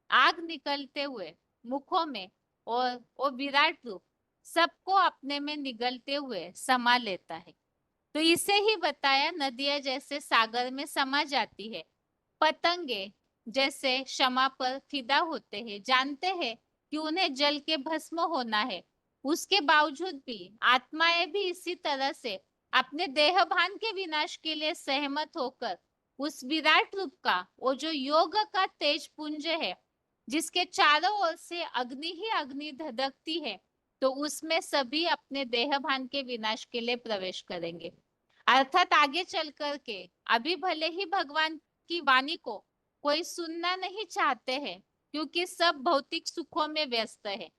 Speaker 1: आग निकलते हुए मुखों में, और वो विराट रूप सबको अपने में निगलते हुए समा लेता है। तो इसे ही बताया नदियां जैसे सागर में समा जाती है, पतंगे जैसे क्षमा पर फिदा होते हैं, जानते हैं कि उन्हें जल के भस्म होना है, उसके बावजूद भी आत्माएं भी इसी तरह से अपने देहभान के विनाश के लिए सहमत होकर उस विराट रूप का, वो जो योग का तेज पुंज है, जिसके चारों ओर से अग्नि ही अग्नि धधकती है, तो उसमें सभी अपने देहभान के विनाश के लिए प्रवेश करेंगे। अर्थात आगे चल करके अभी भले ही भगवान की वाणी को कोई सुनना नहीं चाहते हैं, क्योंकि सब भौतिक सुखों में व्यस्त है,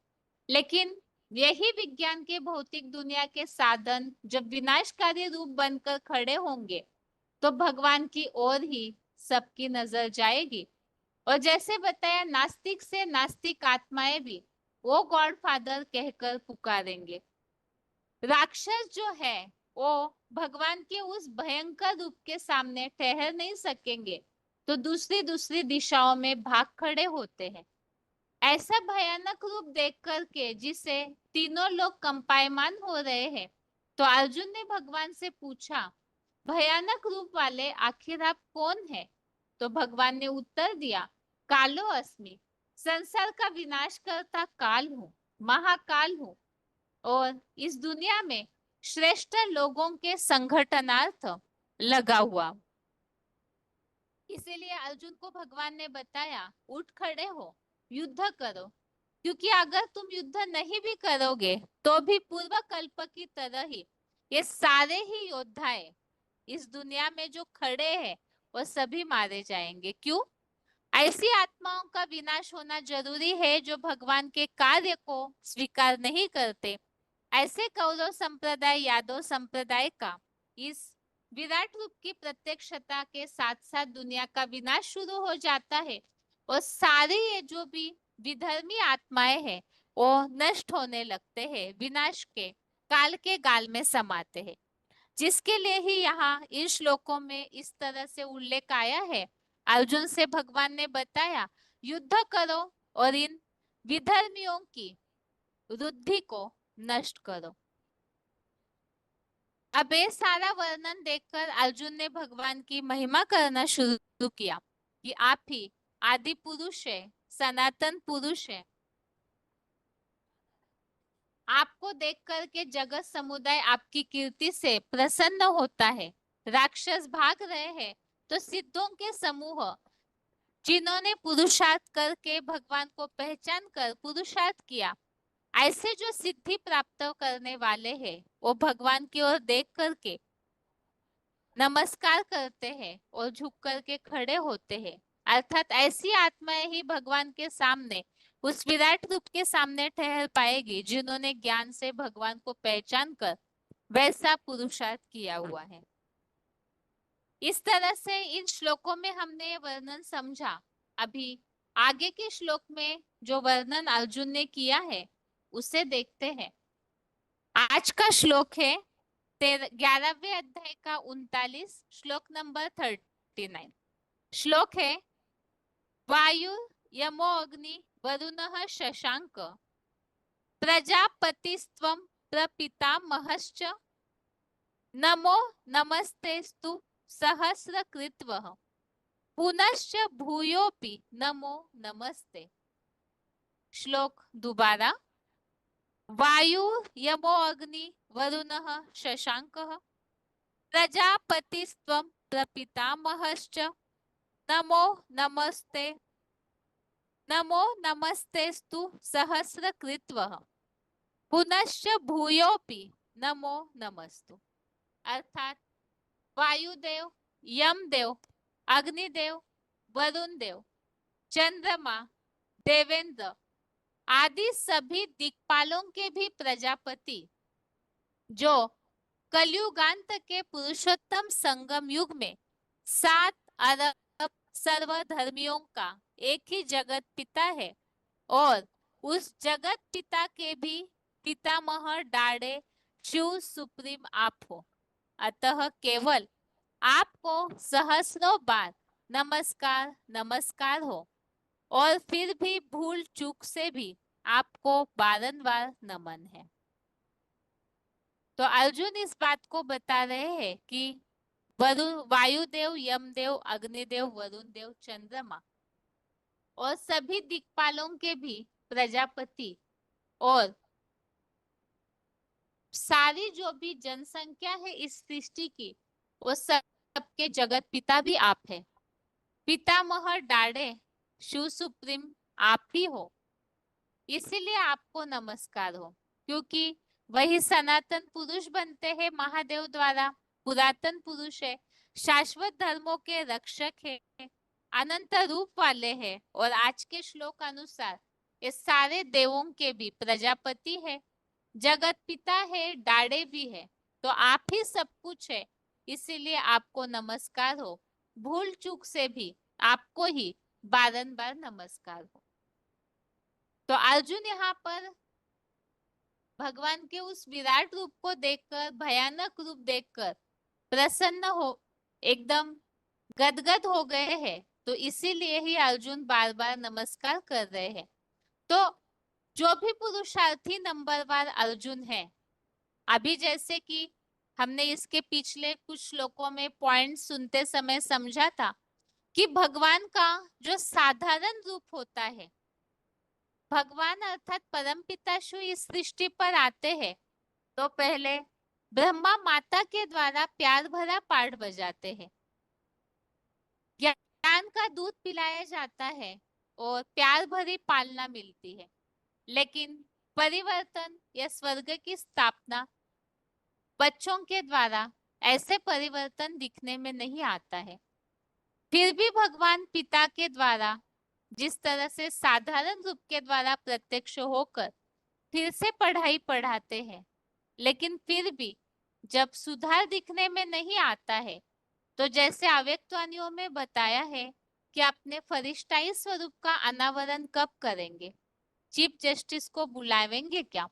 Speaker 1: लेकिन यही विज्ञान के भौतिक दुनिया के साधन जब विनाशकारी रूप बनकर खड़े होंगे, तो भगवान की ओर ही सबकी नजर जाएगी। और जैसे बताया, नास्तिक से नास्तिक आत्माएं भी वो गॉड फादर कहकर पुकारेंगे। राक्षस जो है वो भगवान के उस भयंकर रूप के सामने ठहर नहीं सकेंगे, तो दूसरी दूसरी दिशाओं में भाग खड़े होते हैं। ऐसा भयानक रूप देख करके जिसे तीनों लोग कंपायमान हो रहे हैं, तो अर्जुन ने भगवान से पूछा, भयानक रूप वाले आखिर आप कौन है? तो भगवान ने उत्तर दिया, कालो अस्मि, संसार का विनाश करता काल हूँ, महाकाल हूँ, और इस दुनिया में श्रेष्ठ लोगों के संगठनार्थ लगा हुआ। इसीलिए अर्जुन को भगवान ने बताया, उठ खड़े हो, युद्ध करो, क्योंकि अगर तुम युद्ध नहीं भी करोगे तो भी पूर्व कल्प की तरह ही ये सारे ही योद्धाएं इस दुनिया में जो खड़े हैं वो सभी मारे जाएंगे। क्यों? ऐसी आत्माओं का विनाश होना जरूरी है जो भगवान के कार्य को स्वीकार नहीं करते। ऐसे कौरव संप्रदाय, यादव संप्रदाय का इस विराट रूप की प्रत्यक्षता के साथ साथ दुनिया का विनाश शुरू हो जाता है, और सारे ये जो भी विधर्मी आत्माएं हैं वो नष्ट होने लगते हैं, विनाश के काल के गाल में समाते हैं। जिसके लिए ही यहाँ इन श्लोकों में इस तरह से उल्लेख आया है। अर्जुन से भगवान ने बताया, युद्ध करो और इन विधर्मियों की वृद्धि को नष्ट करो। अब ये सारा वर्णन देखकर अर्जुन ने भगवान की महिमा करना शुरू किया कि आप ही आदि पुरुष है, सनातन पुरुष है। आपको देख कर के जगत समुदाय आपकी कीर्ति से प्रसन्न होता है। राक्षस भाग रहे हैं तो सिद्धों के समूह जिन्होंने पुरुषार्थ करके भगवान को पहचान कर पुरुषार्थ किया, ऐसे जो सिद्धि प्राप्त करने वाले हैं वो भगवान की ओर देख करके नमस्कार करते हैं और झुक करके खड़े होते हैं। अर्थात ऐसी आत्माएं ही भगवान के सामने, उस विराट रूप के सामने ठहर पाएगी जिन्होंने ज्ञान से भगवान को पहचान कर वैसा पुरुषार्थ किया हुआ है। इस तरह से इन श्लोकों में हमने ये वर्णन समझा। अभी आगे के श्लोक में जो वर्णन अर्जुन ने किया है उसे देखते हैं। आज का श्लोक है 11वें अध्याय का 39, श्लोक नंबर 39। श्लोक है वायु यमो अग्नि वरुणः शशांक प्रजापतिस्त्वं प्रपितामहश्च नमो नमस्तेस्तु सहस्रकृत्वः पुनश्च भूयोपि नमो नमस्ते। श्लोक दोबारा। वायु यमो अग्नि वरुणः शशांकः प्रजापतिस्त्वं प्रपितामहश्च नमो नमस्तेस्तु सहस्रकृत्वः पुनश्च भूयोपि नमो नमस्तु। अर्थात वायुदेव, यमदेव, अग्निदेव, वरुण देव, चंद्रमा, देवेंद्र आदि सभी दिक्पालों के भी प्रजापति, जो कलयुगांत के पुरुषोत्तम संगम युग में 7 अरब सर्वधर्मियों का एक ही जगत पिता है और उस जगत पिता के भी पितामह डाड़े शिव सुप्रीम आप हो। अतः केवल आपको सहस्रों बार नमस्कार नमस्कार हो और फिर भी भूल चूक से भी आपको बारंबार नमन है। तो अर्जुन इस बात को बता रहे हैं कि वायुदेव, यमदेव, अग्निदेव, वरुण देव, चंद्रमा और सभी दिक्पालों के भी प्रजापति और सारी जो भी जनसंख्या है इस सृष्टि की, वो सबके जगत पिता भी आप है। पितामह डाड़े शिव सुप्रीम आप ही हो, इसीलिए आपको नमस्कार हो, क्योंकि वही सनातन पुरुष बनते हैं महादेव द्वारा, पुरातन पुरुष है, शाश्वत धर्मों के रक्षक है, अनंत रूप वाले हैं और आज के श्लोक अनुसार ये सारे देवों के भी प्रजापति है, जगत पिता है, डाड़े भी है। तो आप ही सब कुछ है, इसीलिए आपको नमस्कार हो। भूल चूक से भी आपको ही बारंबार नमस्कार हो। तो अर्जुन यहाँ पर भगवान के उस विराट रूप को देखकर, भयानक रूप देखकर प्रसन्न हो, एकदम गदगद हो गए हैं। तो इसीलिए ही अर्जुन बार बार नमस्कार कर रहे हैं। तो जो भी पुरुषार्थी नंबरवार अर्जुन है, अभी जैसे कि हमने इसके पिछले कुछ श्लोकों में पॉइंट सुनते समय समझा था कि भगवान का जो साधारण रूप होता है, भगवान अर्थात परमपिता शिव इस सृष्टि पर आते हैं तो पहले ब्रह्मा माता के द्वारा प्यार भरा पाठ बजाते हैं, ज्ञान का दूध पिलाया जाता है और प्यार भरी पालना मिलती है। लेकिन परिवर्तन या स्वर्ग की स्थापना बच्चों के द्वारा ऐसे परिवर्तन दिखने में नहीं आता है। फिर भी भगवान पिता के द्वारा जिस तरह से साधारण रूप के द्वारा प्रत्यक्ष होकर फिर से पढ़ाई पढ़ाते हैं, लेकिन फिर भी जब सुधार दिखने में नहीं आता है तो जैसे अव्यक्तवाणियों में बताया है कि अपने फरिश्ताई स्वरूप का अनावरण कब करेंगे, चीफ जस्टिस को बुलावेंगे क्या।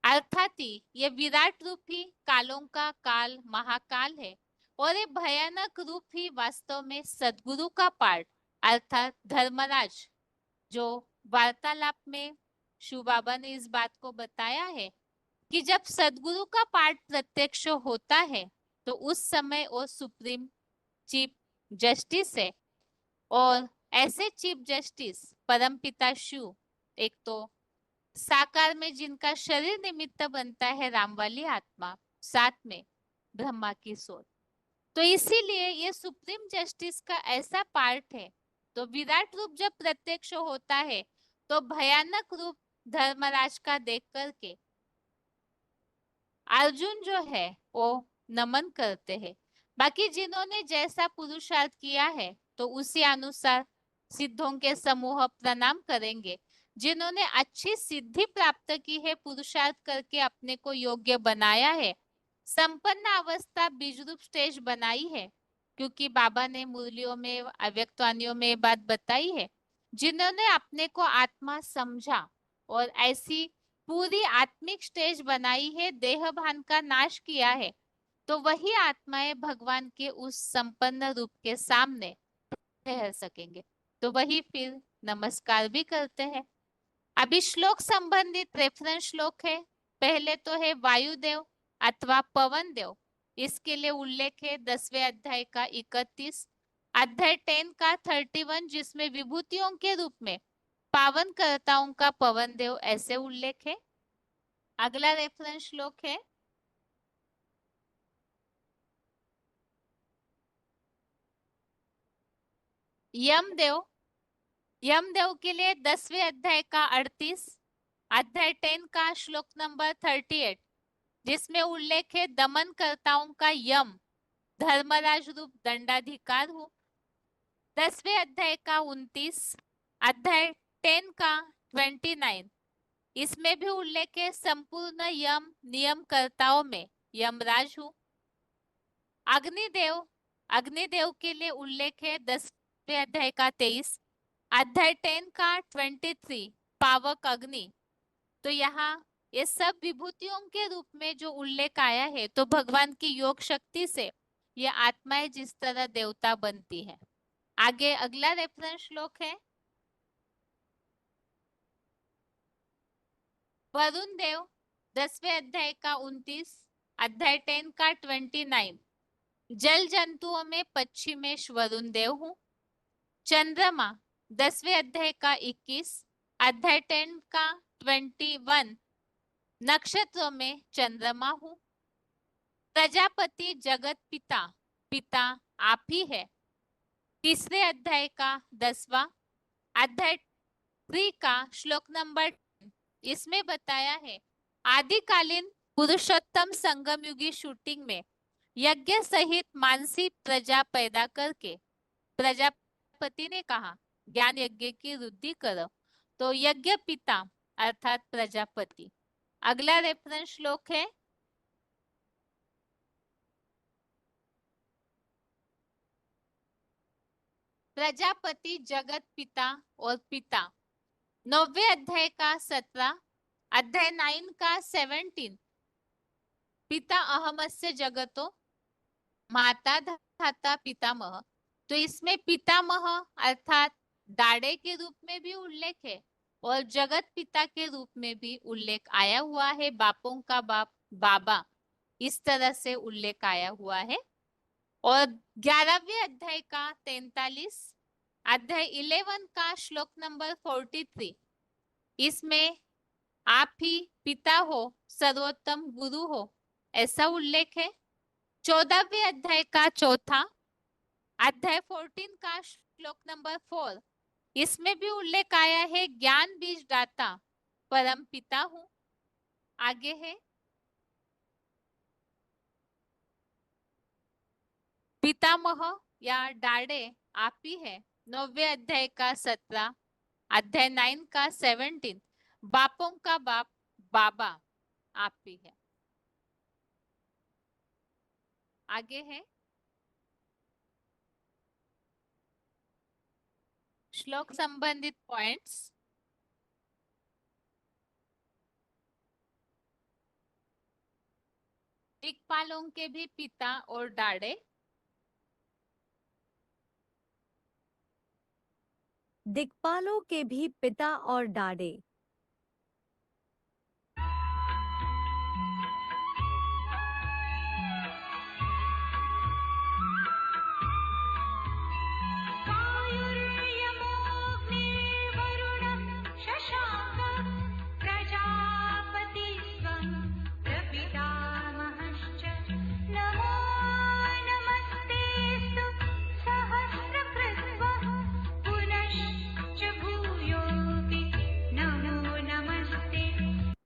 Speaker 1: अर्थात ही ये विराट रूप ही कालों का काल महाकाल है और ये भयानक रूप ही वास्तव में सद्गुरु का पाठ अर्थात धर्मराज जो वार्तालाप में शिव बाबा ने इस बात को बताया है कि जब सदगुरु का पाठ प्रत्यक्ष होता है तो उस समय वो सुप्रीम चीफ जस्टिस है। और ऐसे चीफ जस्टिस परमपिता शिव, एक तो साकार में जिनका शरीर निमित्त बनता है राम वाली आत्मा, साथ में ब्रह्मा की सोच, तो इसीलिए ये सुप्रीम जस्टिस का ऐसा पार्ट है। तो विराट रूप जब प्रत्यक्ष होता है तो भयानक रूप धर्मराज का देख करके अर्जुन जो है वो नमन करते हैं। बाकी जिन्होंने जैसा पुरुषार्थ किया है तो उसी अनुसार सिद्धों के समूह प्रणाम करेंगे। जिन्होंने अच्छी सिद्धि प्राप्त की है, पुरुषार्थ करके अपने को योग्य बनाया है, संपन्न अवस्था बीज रूप स्टेज बनाई है, क्योंकि बाबा ने मुरलियों में अव्यक्तवाणियों में ये बात बताई है। जिन्होंने अपने को आत्मा समझा और ऐसी पूरी आत्मिक स्टेज बनाई है, देह भान का नाश किया है, तो वही आत्माएं भगवान के उस संपन्न रूप के सामने ठहर सकेंगे। तो वही फिर नमस्कार भी करते हैं। अभी श्लोक संबंधित रेफरेंस श्लोक है। पहले तो है वायुदेव अथवा पवन देव, इसके लिए उल्लेख है 10वें अध्याय का 31, अध्याय 10 का 31, जिसमें विभूतियों के रूप में पावन कर्ताओं का पवन देव ऐसे उल्लेख है। अगला रेफरेंस श्लोक है यमदेव। यमदेव के लिए 10वें अध्याय का 38, अध्याय 10 का श्लोक नंबर 38, जिसमें उल्लेख है दमनकर्ताओं का यम धर्मराज रूप दंडाधिकार हो। 10वें अध्याय का 29, अध्याय 10 का 29, इसमें भी उल्लेख है संपूर्ण यम नियमकर्ताओं में यमराज हो। अग्निदेव, अग्निदेव के लिए उल्लेख है 10वें अध्याय का 23, अध्याय 10 का 23, पावक अग्नि। तो यहाँ ये सब विभूतियों के रूप में जो उल्लेख आया है, तो भगवान की योग शक्ति से ये आत्माएं जिस तरह देवता बनती है। आगे अगला रेफरेंस श्लोक है वरुण देव, 10वें अध्याय का 29, अध्याय 10 का 29, जल जंतुओं में पश्चिमेश वरुण देव हूँ। चंद्रमा, 10वें अध्याय का 21, अध्याय 10 का 21, नक्षत्रों में चंद्रमा हूँ। प्रजापति जगत पिता, पिता आप ही है। तीसरे अध्याय का 10वां, अध्याय 3 का श्लोक नंबर 10, इसमें बताया है आदिकालीन पुरुषोत्तम संगम युगी शूटिंग में यज्ञ सहित मानसी प्रजा पैदा करके प्रजापति ने कहा ज्ञान यज्ञ की वृद्धि करो, तो यज्ञ पिता अर्थात प्रजापति। अगला रेफरेंस श्लोक है प्रजापति जगत पिता और पिता, 9वें अध्याय का 17, अध्याय 9 का 17, पिता अहमस्य जगतो माता धाता पितामह। तो इसमें पितामह अर्थात दाड़े के रूप में भी उल्लेख है और जगत पिता के रूप में भी उल्लेख आया हुआ है, बापों का बाप बाबा, इस तरह से उल्लेख आया हुआ है। और 11वें अध्याय का 43, अध्याय 11 का श्लोक नंबर 43, इसमें आप ही पिता हो, सर्वोत्तम गुरु हो, ऐसा उल्लेख है। 14वें अध्याय का 4था, अध्याय 14 का श्लोक नंबर 4, इसमें भी उल्लेख आया है ज्ञान बीज दाता परम पिता हूँ। आगे है पितामह या डाड़े आप ही है, 9वें अध्याय का 17, अध्याय 9 का 17, बापों का बाप बाबा आप ही है। आगे है श्लोक संबंधित पॉइंट्स। दिक्पालों के भी पिता और डाड़े,
Speaker 4: दिक्पालों के भी पिता और डाडे।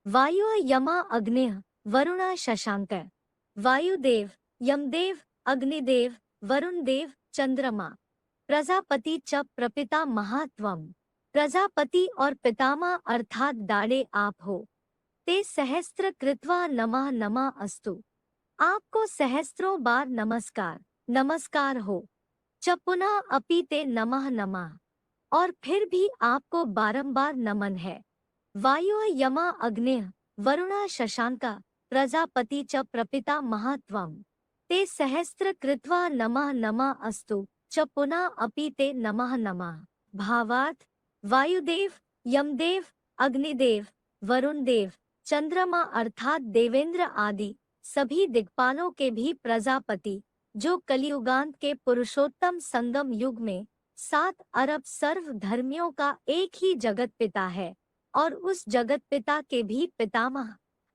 Speaker 4: वायु यमा अग्निः वरुण शशांक। वायुदेव, यमदेव, अग्निदेव, वरुण देव, चंद्रमा। प्रजापति च प्रपिता महात्वम। प्रजापति और पितामह अर्थात डाडे आप हो। ते सहस्त्र कृत्वा नमः नमः अस्तु। आपको सहस्त्रों बार नमस्कार नमस्कार हो। च पुनः अपि ते नमः नमः, और फिर भी आपको बारंबार नमन है। वायु यमा अग्निः वरुण शशांक। प्रजापति च प्रपिता महात्वम। ते सहस्त्र कृत्वा नमः नमः अस्तु। च पुनः अपि ते नमः नमः। भावार्थ, वायुदेव, यमदेव, अग्निदेव, वरुण देव, चंद्रमा अर्थात देवेंद्र आदि सभी दिक्पालों के भी प्रजापति, जो कलियुगांत के पुरुषोत्तम संगम युग में 7 अरब सर्व धर्मियों का एक ही जगत पिता है, और उस जगत पिता के भी पितामह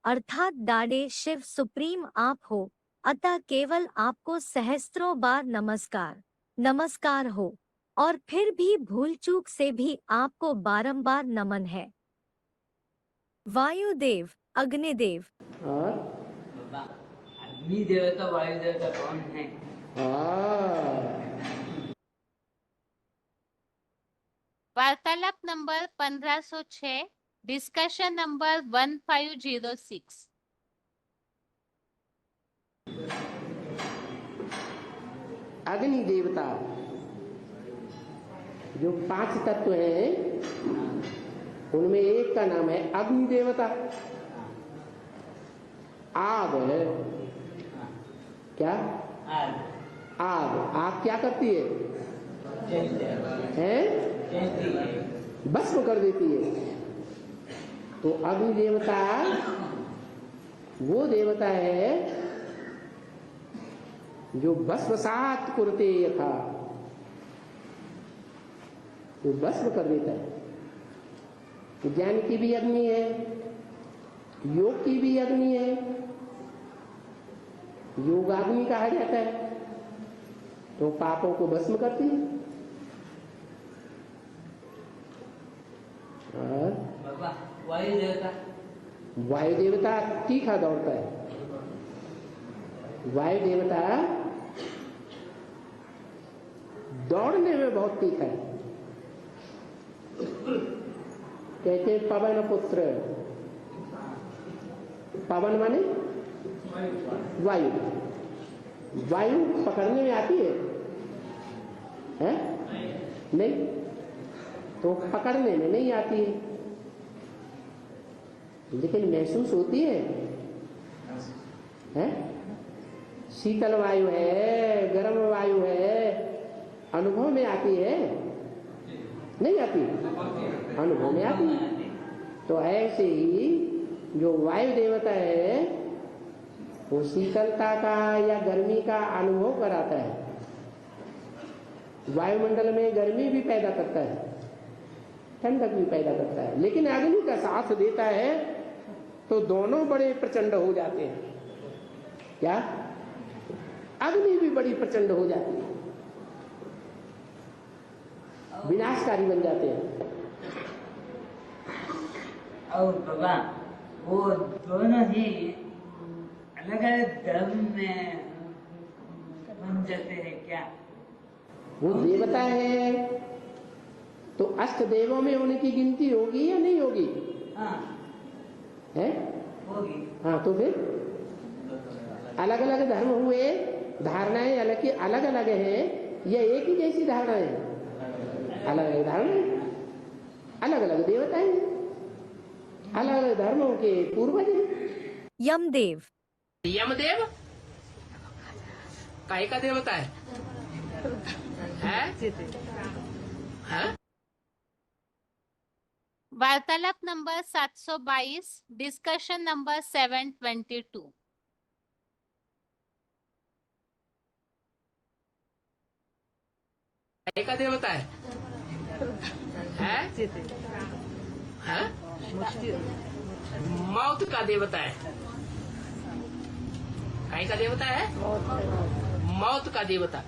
Speaker 4: अर्थात डाडे शिव सुप्रीम आप हो। अतः केवल आपको सहस्त्रों बार नमस्कार नमस्कार हो, और फिर भी भूल चूक से भी आपको बारंबार नमन है। वायुदेव, अग्निदेव।
Speaker 5: और
Speaker 6: अग्नि देवता वायु देवता कौन है?
Speaker 1: वार्तालाप नंबर 1506, डिस्कशन नंबर 1506।
Speaker 5: अग्नि देवता जो 5 तत्व हैं उनमें एक का नाम है अग्नि देवता। आग है क्या? आग क्या करती है? भस्म कर देती है। तो अग्नि देवता वो देवता है जो भस्मसात कुरते यथा, वो भस्म कर देता है। ज्ञान की भी अग्नि है, योग की भी अग्नि है। योगाग्नि कहा जाता है, तो पापों को भस्म करती है।
Speaker 6: वायु देवता,
Speaker 5: वायु देवता तीखा दौड़ता है। वायु देवता दौड़ने में बहुत तीखा है। कहते हैं पवन पुत्र। पवन माने वायु। वायु पकड़ने में आती है, हैं? नहीं, तो पकड़ने में नहीं आती है, लेकिन महसूस होती है, हैं? शीतल वायु है, गर्म वायु है, अनुभव में आती है, नहीं आती? अनुभव में आती है। तो ऐसे ही जो वायु देवता है वो शीतलता का या गर्मी का अनुभव कराता है। वायुमंडल में गर्मी भी पैदा करता है, ठंडक भी पैदा करता है, लेकिन अग्नि का साथ देता है तो दोनों बड़े प्रचंड हो जाते हैं। क्या? अग्नि भी बड़ी प्रचंड हो जाती है, विनाशकारी बन जाते हैं।
Speaker 6: और बाबा वो दोनों ही अलग अलग धर्म में बन जाते हैं क्या?
Speaker 5: वो देवता है तो अष्ट देवों में उनकी गिनती होगी या नहीं होगी?
Speaker 6: हाँ
Speaker 5: है?
Speaker 6: होगी।
Speaker 5: हाँ, तो फिर अलग अलग धर्म हुए, धारणाएं अलग अलग हैं या एक ही जैसी धारणाएं? अलग अलग धारणाएं, अलग अलग देवताएं, अलग अलग धर्मों के पूर्वज हैं।
Speaker 4: यमदेव।
Speaker 5: यमदेव काय का देवता है?
Speaker 1: वार्तालाप नंबर 722, डिस्कशन नंबर 722।
Speaker 5: का देवता है? हैं? मौत का देवता है। काय का देवता है? मौत का देवता।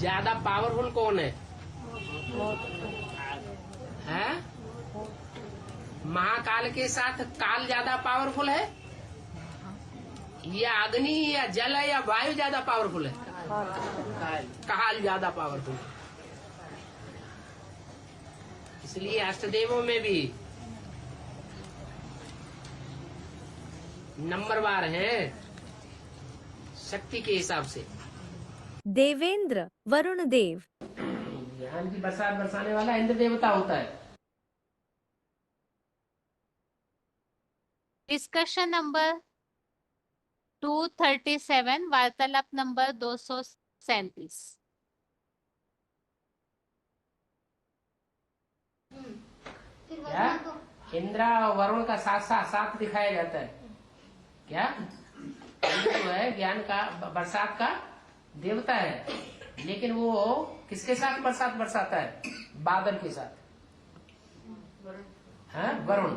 Speaker 5: ज्यादा पावरफुल कौन है? हैं? महाकाल के साथ काल ज्यादा पावरफुल है या अग्नि या जल या वायु ज्यादा पावरफुल है? काल ज्यादा पावरफुल है। इसलिए अष्टदेवों में भी नंबरवार है शक्ति के हिसाब से।
Speaker 4: देवेंद्र वरुण देव।
Speaker 5: ज्ञान की बरसात बरसाने वाला इंद्र देवता होता है।
Speaker 1: डिस्कशन नंबर 237, वार्तालाप नंबर 237।
Speaker 5: क्या इंद्र और वरुण का साथ साथ साथ दिखाया जाता है? क्या इंद्र जो है ज्ञान का बरसात का देवता है, लेकिन वो किसके साथ बरसात बरसाता है? बादल के साथ। हाँ, वरुण।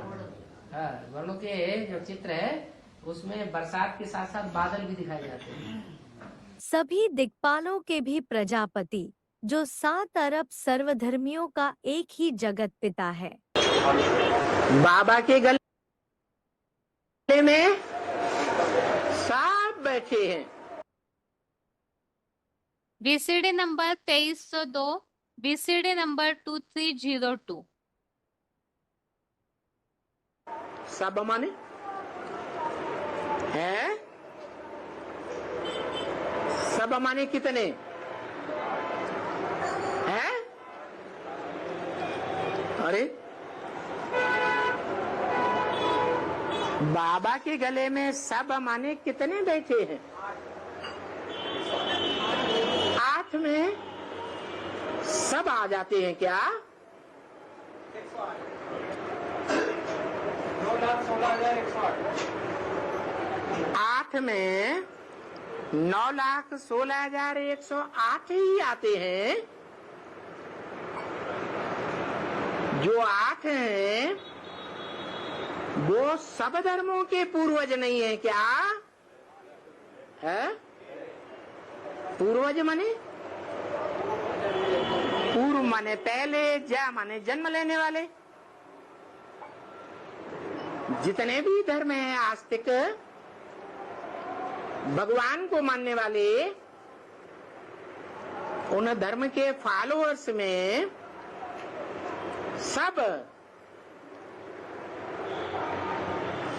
Speaker 5: हाँ, वरुण के जो चित्र है उसमें बरसात के साथ साथ बादल भी दिखाए जाते हैं।
Speaker 4: सभी दिक्पालों के भी प्रजापति, जो 7 अरब सर्वधर्मियों का एक ही जगत पिता है।
Speaker 5: बाबा के गले में सब बैठे हैं।
Speaker 1: BCD number 2302, BCD number 2302।
Speaker 5: सब माने है? सब माने कितने हैं? अरे बाबा के गले में सब माने कितने बैठे हैं? 8 में सब आ जाते हैं क्या? 8 में 9,16,108 ही आते हैं। जो 8 हैं वो सब धर्मों के पूर्वज नहीं है क्या? है? पूर्वज माने पूर्व माने पहले, जा माने जन्म लेने वाले। जितने भी धर्म हैं आस्तिक, भगवान को मानने वाले, उन धर्म के फॉलोअर्स में सब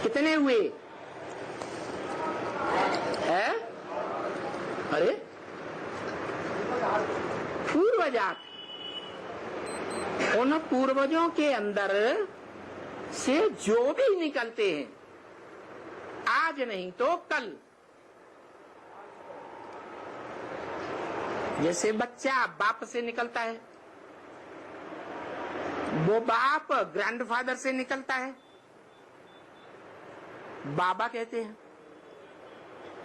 Speaker 5: कितने हुए है? अरे पूर्वजात। उन पूर्वजों के अंदर से जो भी निकलते हैं, आज नहीं तो कल। जैसे बच्चा बाप से निकलता है, वो बाप ग्रैंडफादर से निकलता है, बाबा कहते हैं।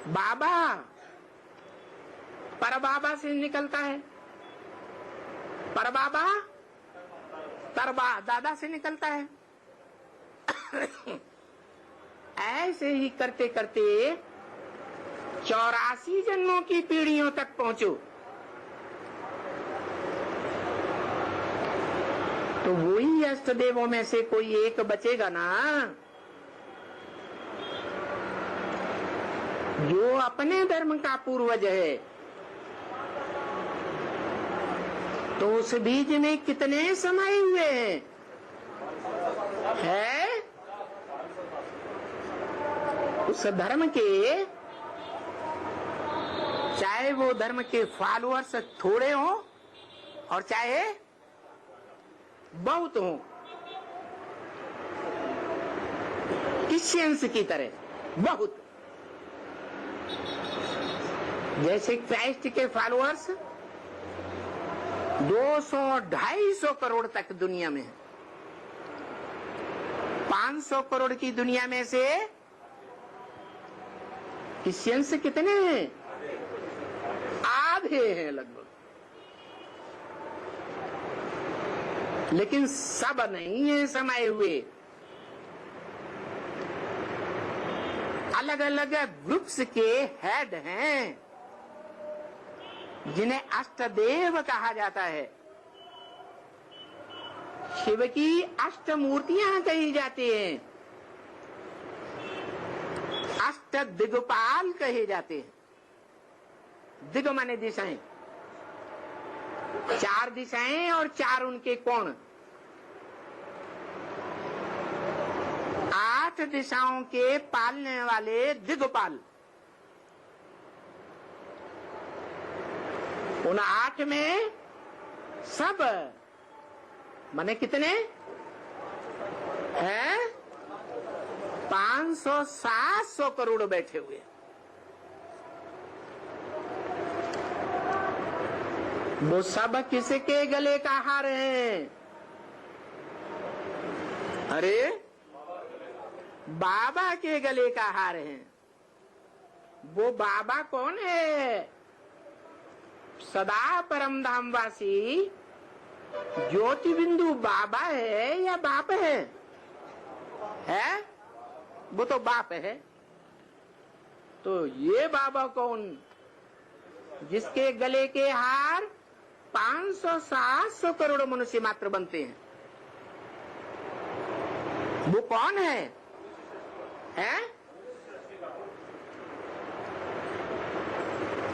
Speaker 5: बाबा परबाबा से निकलता है, परबाबा तरबा दादा से निकलता है। ऐसे ही करते करते 84 जन्मों की पीढ़ियों तक पहुंचो तो वही अष्टदेवों में से कोई एक बचेगा ना, जो अपने धर्म का पूर्वज है। तो उस बीज में कितने समाये हुए हैं? उस धर्म के, चाहे वो धर्म के फॉलोअर्स थोड़े हों और चाहे बहुत हों, क्रिश्चियंस की तरह बहुत। जैसे क्राइस्ट के फॉलोअर्स 200-250 करोड़ तक दुनिया में है। 500 करोड़ की दुनिया में से क्रिश्चियंस कितने हैं? आधे हैं लगभग। लेकिन सब नहीं है समाये हुए, अलग अलग ग्रुप्स के हेड हैं जिन्हें अष्टदेव कहा जाता है। शिव की अष्टमूर्तियां कही जाती हैं, अष्ट दिग्पाल कहे जाते हैं। दिग माने दिशाएं, 4 दिशाएं और 4 उनके कोण। 8 दिशाओं के पालने वाले दिग्पाल। उन 8 में सब माने कितने हैं? 500-700 करोड़ बैठे हुए। वो सब किसके गले का हार हैं? अरे बाबा के गले का हार हैं। वो बाबा कौन है? सदा परम धामवासी ज्योति बिंदु बाबा है या बाप है? है? वो तो बाप है। तो ये बाबा कौन, जिसके गले के हार 500-700 करोड़ मनुष्य मात्र बनते हैं, वो कौन है? हैं?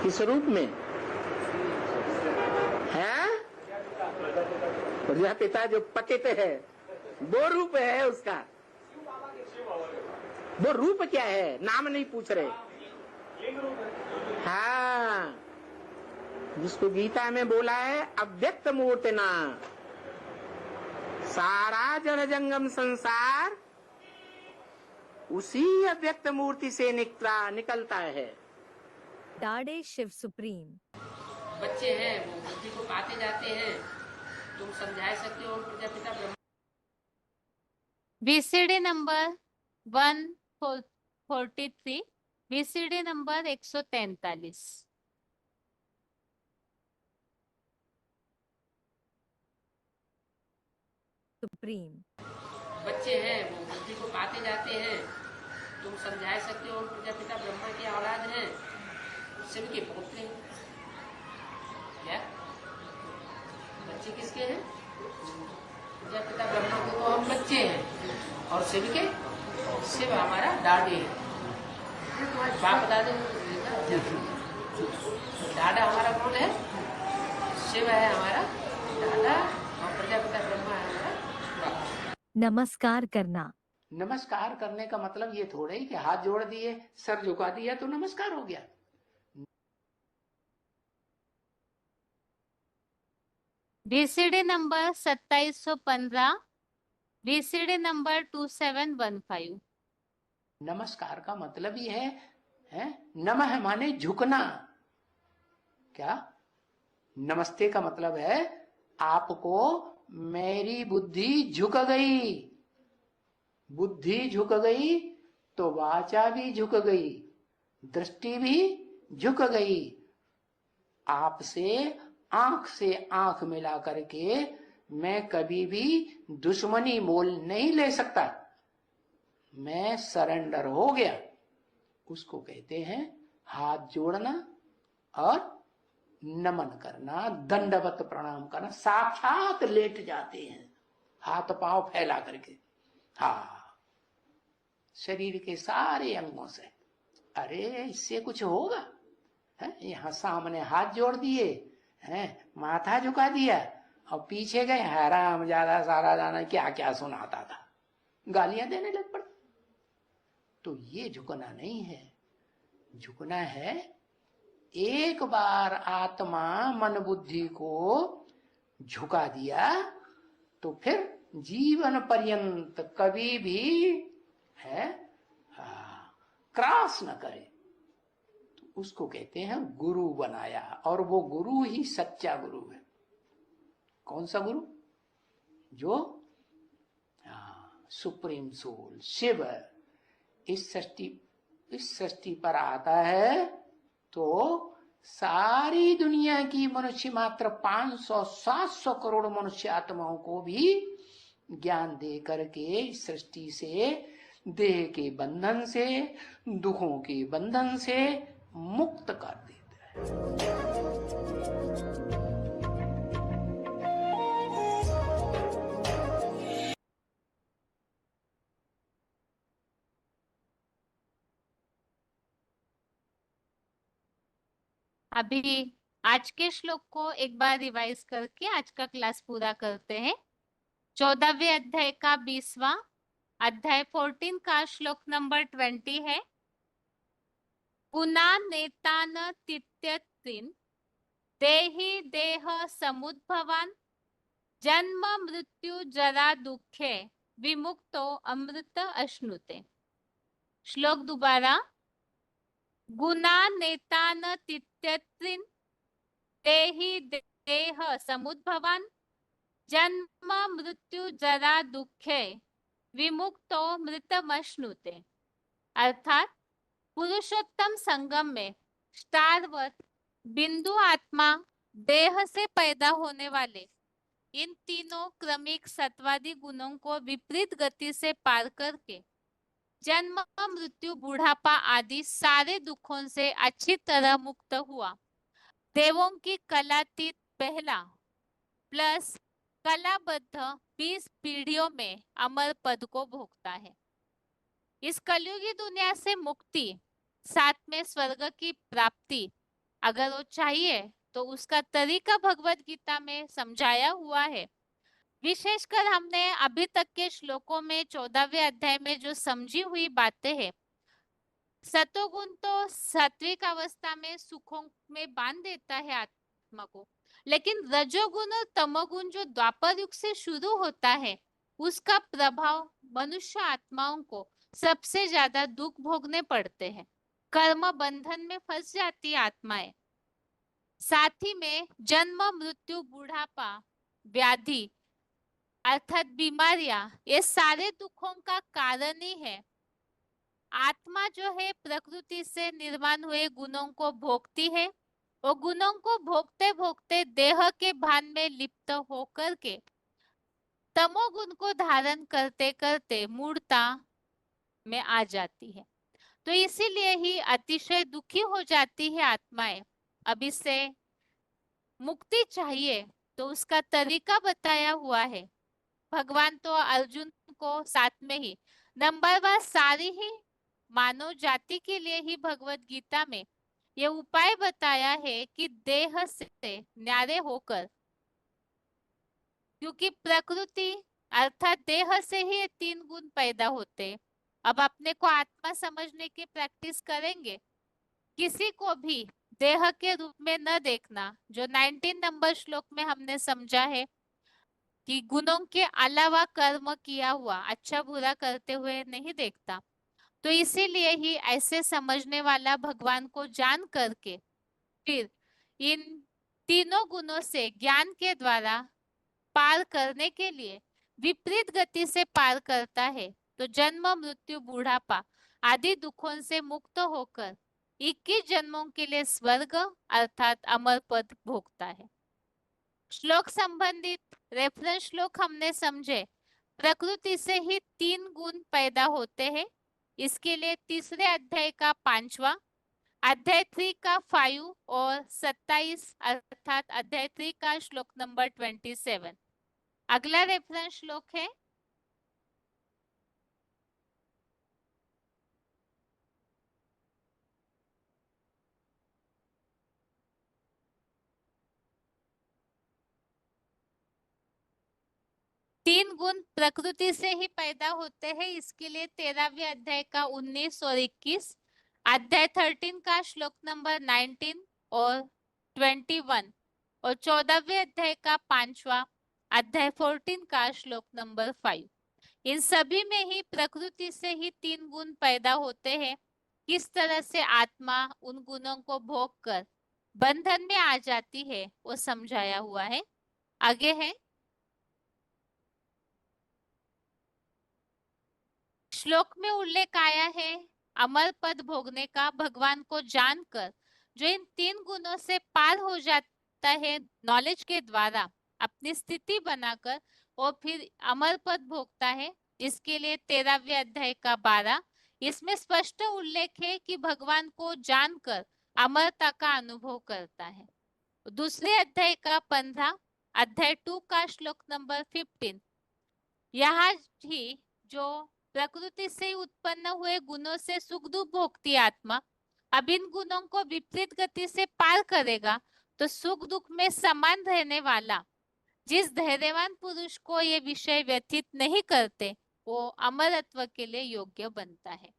Speaker 5: किस रूप में है? प्रजापिता जो पतित है वो रूप है उसका। वो रूप क्या है? नाम नहीं पूछ रहे। हाँ, जिसको गीता में बोला है अव्यक्त मूर्तिना, सारा जड़ जंगम संसार उसी अव्यक्त मूर्ति से निकलता है।
Speaker 4: डाडे शिव सुप्रीम।
Speaker 5: बच्चे हैं वो बुद्धि को पाते जाते हैं, तुम समझा सकते हो Prajapita Brahma.
Speaker 1: VCD number 143, VCD number 143।
Speaker 4: Supreme.
Speaker 5: बच्चे हैं वो बुद्धि को पाते जाते हैं, तुम समझा सकते हो प्रजापिता ब्रह्मा की औलाद हैं, शिव के पुत्र हैं। क्या बच्चे किसके हैं? प्रजापिता ब्रह्मा के तो हम बच्चे हैं, और शिव के, शिव हमारा दादी है, बाप दादे। दादा हमारा कौन है? शिव है हमारा दादा, और प्रजापिता ब्रह्मा है हमारा बाप।
Speaker 4: नमस्कार करना।
Speaker 5: नमस्कार करने का मतलब ये थोड़ा ही कि हाथ जोड़ दिए, सर झुका दिया तो नमस्कार हो गया।
Speaker 1: VCD number 2715, VCD number 2715।
Speaker 5: नमस्कार का मतलब ही है नमः माने झुकना। क्या? नमस्ते का मतलब है आपको मेरी बुद्धि झुक गई। बुद्धि झुक गई तो वाचा भी झुक गई, दृष्टि भी झुक गई। आपसे आंख मिला करके मैं कभी भी दुश्मनी मोल नहीं ले सकता। मैं सरेंडर हो गया। उसको कहते हैं हाथ जोड़ना और नमन करना, दंडवत प्रणाम करना। साक्षात लेट जाते हैं हाथ पांव फैला करके, हाँ, शरीर के सारे अंगों से। अरे इससे कुछ होगा? है यहाँ सामने हाथ जोड़ दिए हैं, माथा झुका दिया और पीछे गए, हराम ज्यादा सारा जाना क्या क्या सुनाता था, गालियां देने लग पड़े। तो ये झुकना नहीं है। झुकना है एक बार आत्मा मन बुद्धि को झुका दिया तो फिर जीवन पर्यंत कभी भी है क्रॉस न करे। तो उसको कहते हैं गुरु बनाया, और वो गुरु ही सच्चा गुरु है। कौन सा गुरु? जो सुप्रीम सोल शिव इस सृष्टि पर आता है तो सारी दुनिया की मनुष्य मात्र 500-700 करोड़ मनुष्य आत्माओं को भी ज्ञान दे करके इस सृष्टि से, देह के बंधन से, दुखों के बंधन से मुक्त कर देता है।
Speaker 1: अभी आज के श्लोक को एक बार रिवाइज करके आज का क्लास पूरा करते हैं। 14वें अध्याय का 20वां अध्याय 14 का श्लोक नंबर 20 है। गुना नेतान तित्यत्रिन देहि देह समुद्भवान जन्म मृत्यु जरा दुखे विमुक्तो अमृत अश्नुते। श्लोक दोबारा। गुना नेतान तित्यत्रिन देहि देह समुद्भवान जन्म मृत्यु जरा दुखे विमुक्तो मृतमश्नुते। अर्थात पुरुषोत्तम संगम में स्टारवत बिंदु आत्मा देह से पैदा होने वाले इन तीनों क्रमिक सत्वादी गुणों को विपरीत गति से पार करके जन्म मृत्यु बुढ़ापा आदि सारे दुखों से अच्छी तरह मुक्त हुआ देवों की कलातीत पहला प्लस कलाबद्ध 20 पीढ़ियों में अमर पद को भोगता है। इस कलयुगी दुनिया से मुक्ति, साथ में स्वर्ग की प्राप्ति अगर वो चाहिए तो उसका तरीका भगवत गीता में समझाया हुआ है। विशेषकर हमने अभी तक के श्लोकों में 14वें अध्याय में जो समझी हुई बातें हैं, सतोगुण तो सात्विक अवस्था में सुखों में बांध देता है आत्मा को, लेकिन रजोगुण और तमोगुण जो द्वापर युग से शुरू होता है उसका प्रभाव मनुष्य आत्माओं को सबसे ज्यादा दुख भोगने पड़ते हैं। कर्म बंधन में फंस जाती आत्माएं। साथ ही में जन्म मृत्यु बुढ़ापा व्याधि अर्थात बीमारियां, ये सारे दुखों का कारण ही है। आत्मा जो है प्रकृति से निर्माण हुए गुणों को भोगती है। वो गुणों को भोगते भोगते देह के भान में लिप्त होकर के तमोगुण को धारण करते करते मूढ़ता में आ जाती है। तो इसीलिए ही अतिशय दुखी हो जाती है आत्माएं। अब इससे मुक्ति चाहिए तो उसका तरीका बताया हुआ है। भगवान तो अर्जुन को साथ में ही नंबरवार सारी ही मानव जाति के लिए ही भगवत गीता में ये उपाय बताया है कि देह से न्यारे होकर, क्योंकि प्रकृति अर्थात देह से ही 3 गुण पैदा होते। अब अपने को आत्मा समझने की प्रैक्टिस करेंगे। किसी को भी देह के रूप में न देखना, जो 19 नंबर श्लोक में हमने समझा है कि गुणों के अलावा कर्म किया हुआ अच्छा बुरा करते हुए नहीं देखता। तो इसीलिए ही ऐसे समझने वाला भगवान को जान करके फिर इन तीनों गुणों से ज्ञान के द्वारा पार करने के लिए विपरीत गति से पार करता है, तो जन्म मृत्यु बुढ़ापा आदि दुखों से मुक्त होकर 21 जन्मों के लिए स्वर्ग अर्थात अमर पद भोगता है। श्लोक संबंधित रेफरेंस श्लोक हमने समझे। प्रकृति से ही 3 गुण पैदा होते हैं। इसके लिए तीसरे अध्याय का 5वां, अध्याय 3 का 5 और 27 अर्थात अध्याय 3 का श्लोक नंबर 27। अगला रेफरेंस श्लोक है तीन गुण प्रकृति से ही पैदा होते हैं। इसके लिए 13वें अध्याय का 19 और 21, अध्याय 13 का श्लोक नंबर 19 और 21 और 14वें अध्याय का 5वां, अध्याय 14 का श्लोक नंबर 5। इन सभी में ही प्रकृति से ही 3 गुण पैदा होते हैं। किस तरह से आत्मा उन गुणों को भोग कर बंधन में आ जाती है वो समझाया हुआ है। आगे है श्लोक में उल्लेख आया है अमर पद भोगने का। भगवान को जानकर जो इन 3 गुणों से पार हो जाता है नॉलेज के द्वारा, अपनी स्थिति बनाकर और फिर अमर पद भोगता है। इसके लिए 13वें अध्याय का 12 इसमें स्पष्ट उल्लेख है कि भगवान को जानकर अमरता का अनुभव करता है। दूसरे अध्याय का 15 अध्याय 2 का श्लोक नंबर 15 यहाँ ही जो प्रकृति से उत्पन्न हुए गुणों से सुख दुख भोगती आत्मा अब इन गुणों को विपरीत गति से पार करेगा तो सुख दुख में समान रहने वाला जिस धैर्यवान पुरुष को ये विषय व्यथित नहीं करते वो अमरत्व के लिए योग्य बनता है।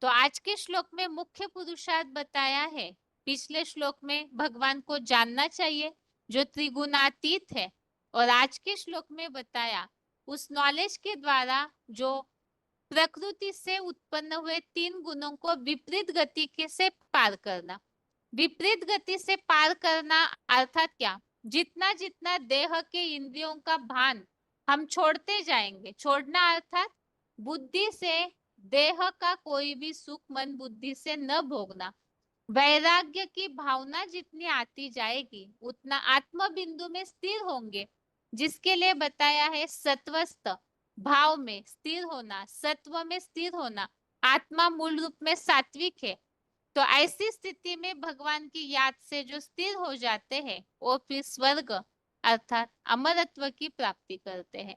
Speaker 1: तो आज के श्लोक में मुख्य पुरुषार्थ बताया है। पिछले श्लोक में भगवान को जानना चाहिए जो त्रिगुणातीत है, और आज के श्लोक में बताया उस नॉलेज के द्वारा जो प्रकृति से उत्पन्न हुए 3 गुणों को विपरीत गति के से पार करना। विपरीत गति से पार करना अर्थात क्या? जितना जितना देह के इंद्रियों का भान हम छोड़ते जाएंगे, छोड़ना अर्थात बुद्धि से देह का कोई भी सुख मन बुद्धि से न भोगना। वैराग्य की भावना जितनी आती जाएगी उतना आत्म बिंदु में स्थिर होंगे, जिसके लिए बताया है सत्वस्थ भाव में स्थिर होना, सत्व में स्थिर होना। आत्मा मूल रूप में सात्विक है, तो ऐसी स्थिति में भगवान की याद से जो स्थिर हो जाते हैं वो फिर स्वर्ग अर्थात अमरत्व की प्राप्ति करते हैं।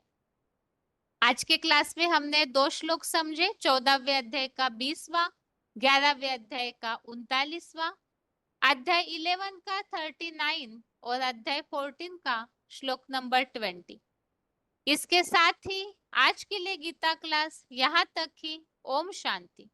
Speaker 1: आज के क्लास में हमने 2 श्लोक समझे, 14वें अध्याय का 20वां, 11वें अध्याय का 39वां, अध्याय 11 का 39 और अध्याय 14 का श्लोक नंबर 20। इसके साथ ही आज के लिए गीता क्लास यहाँ तक ही। ओम शांति।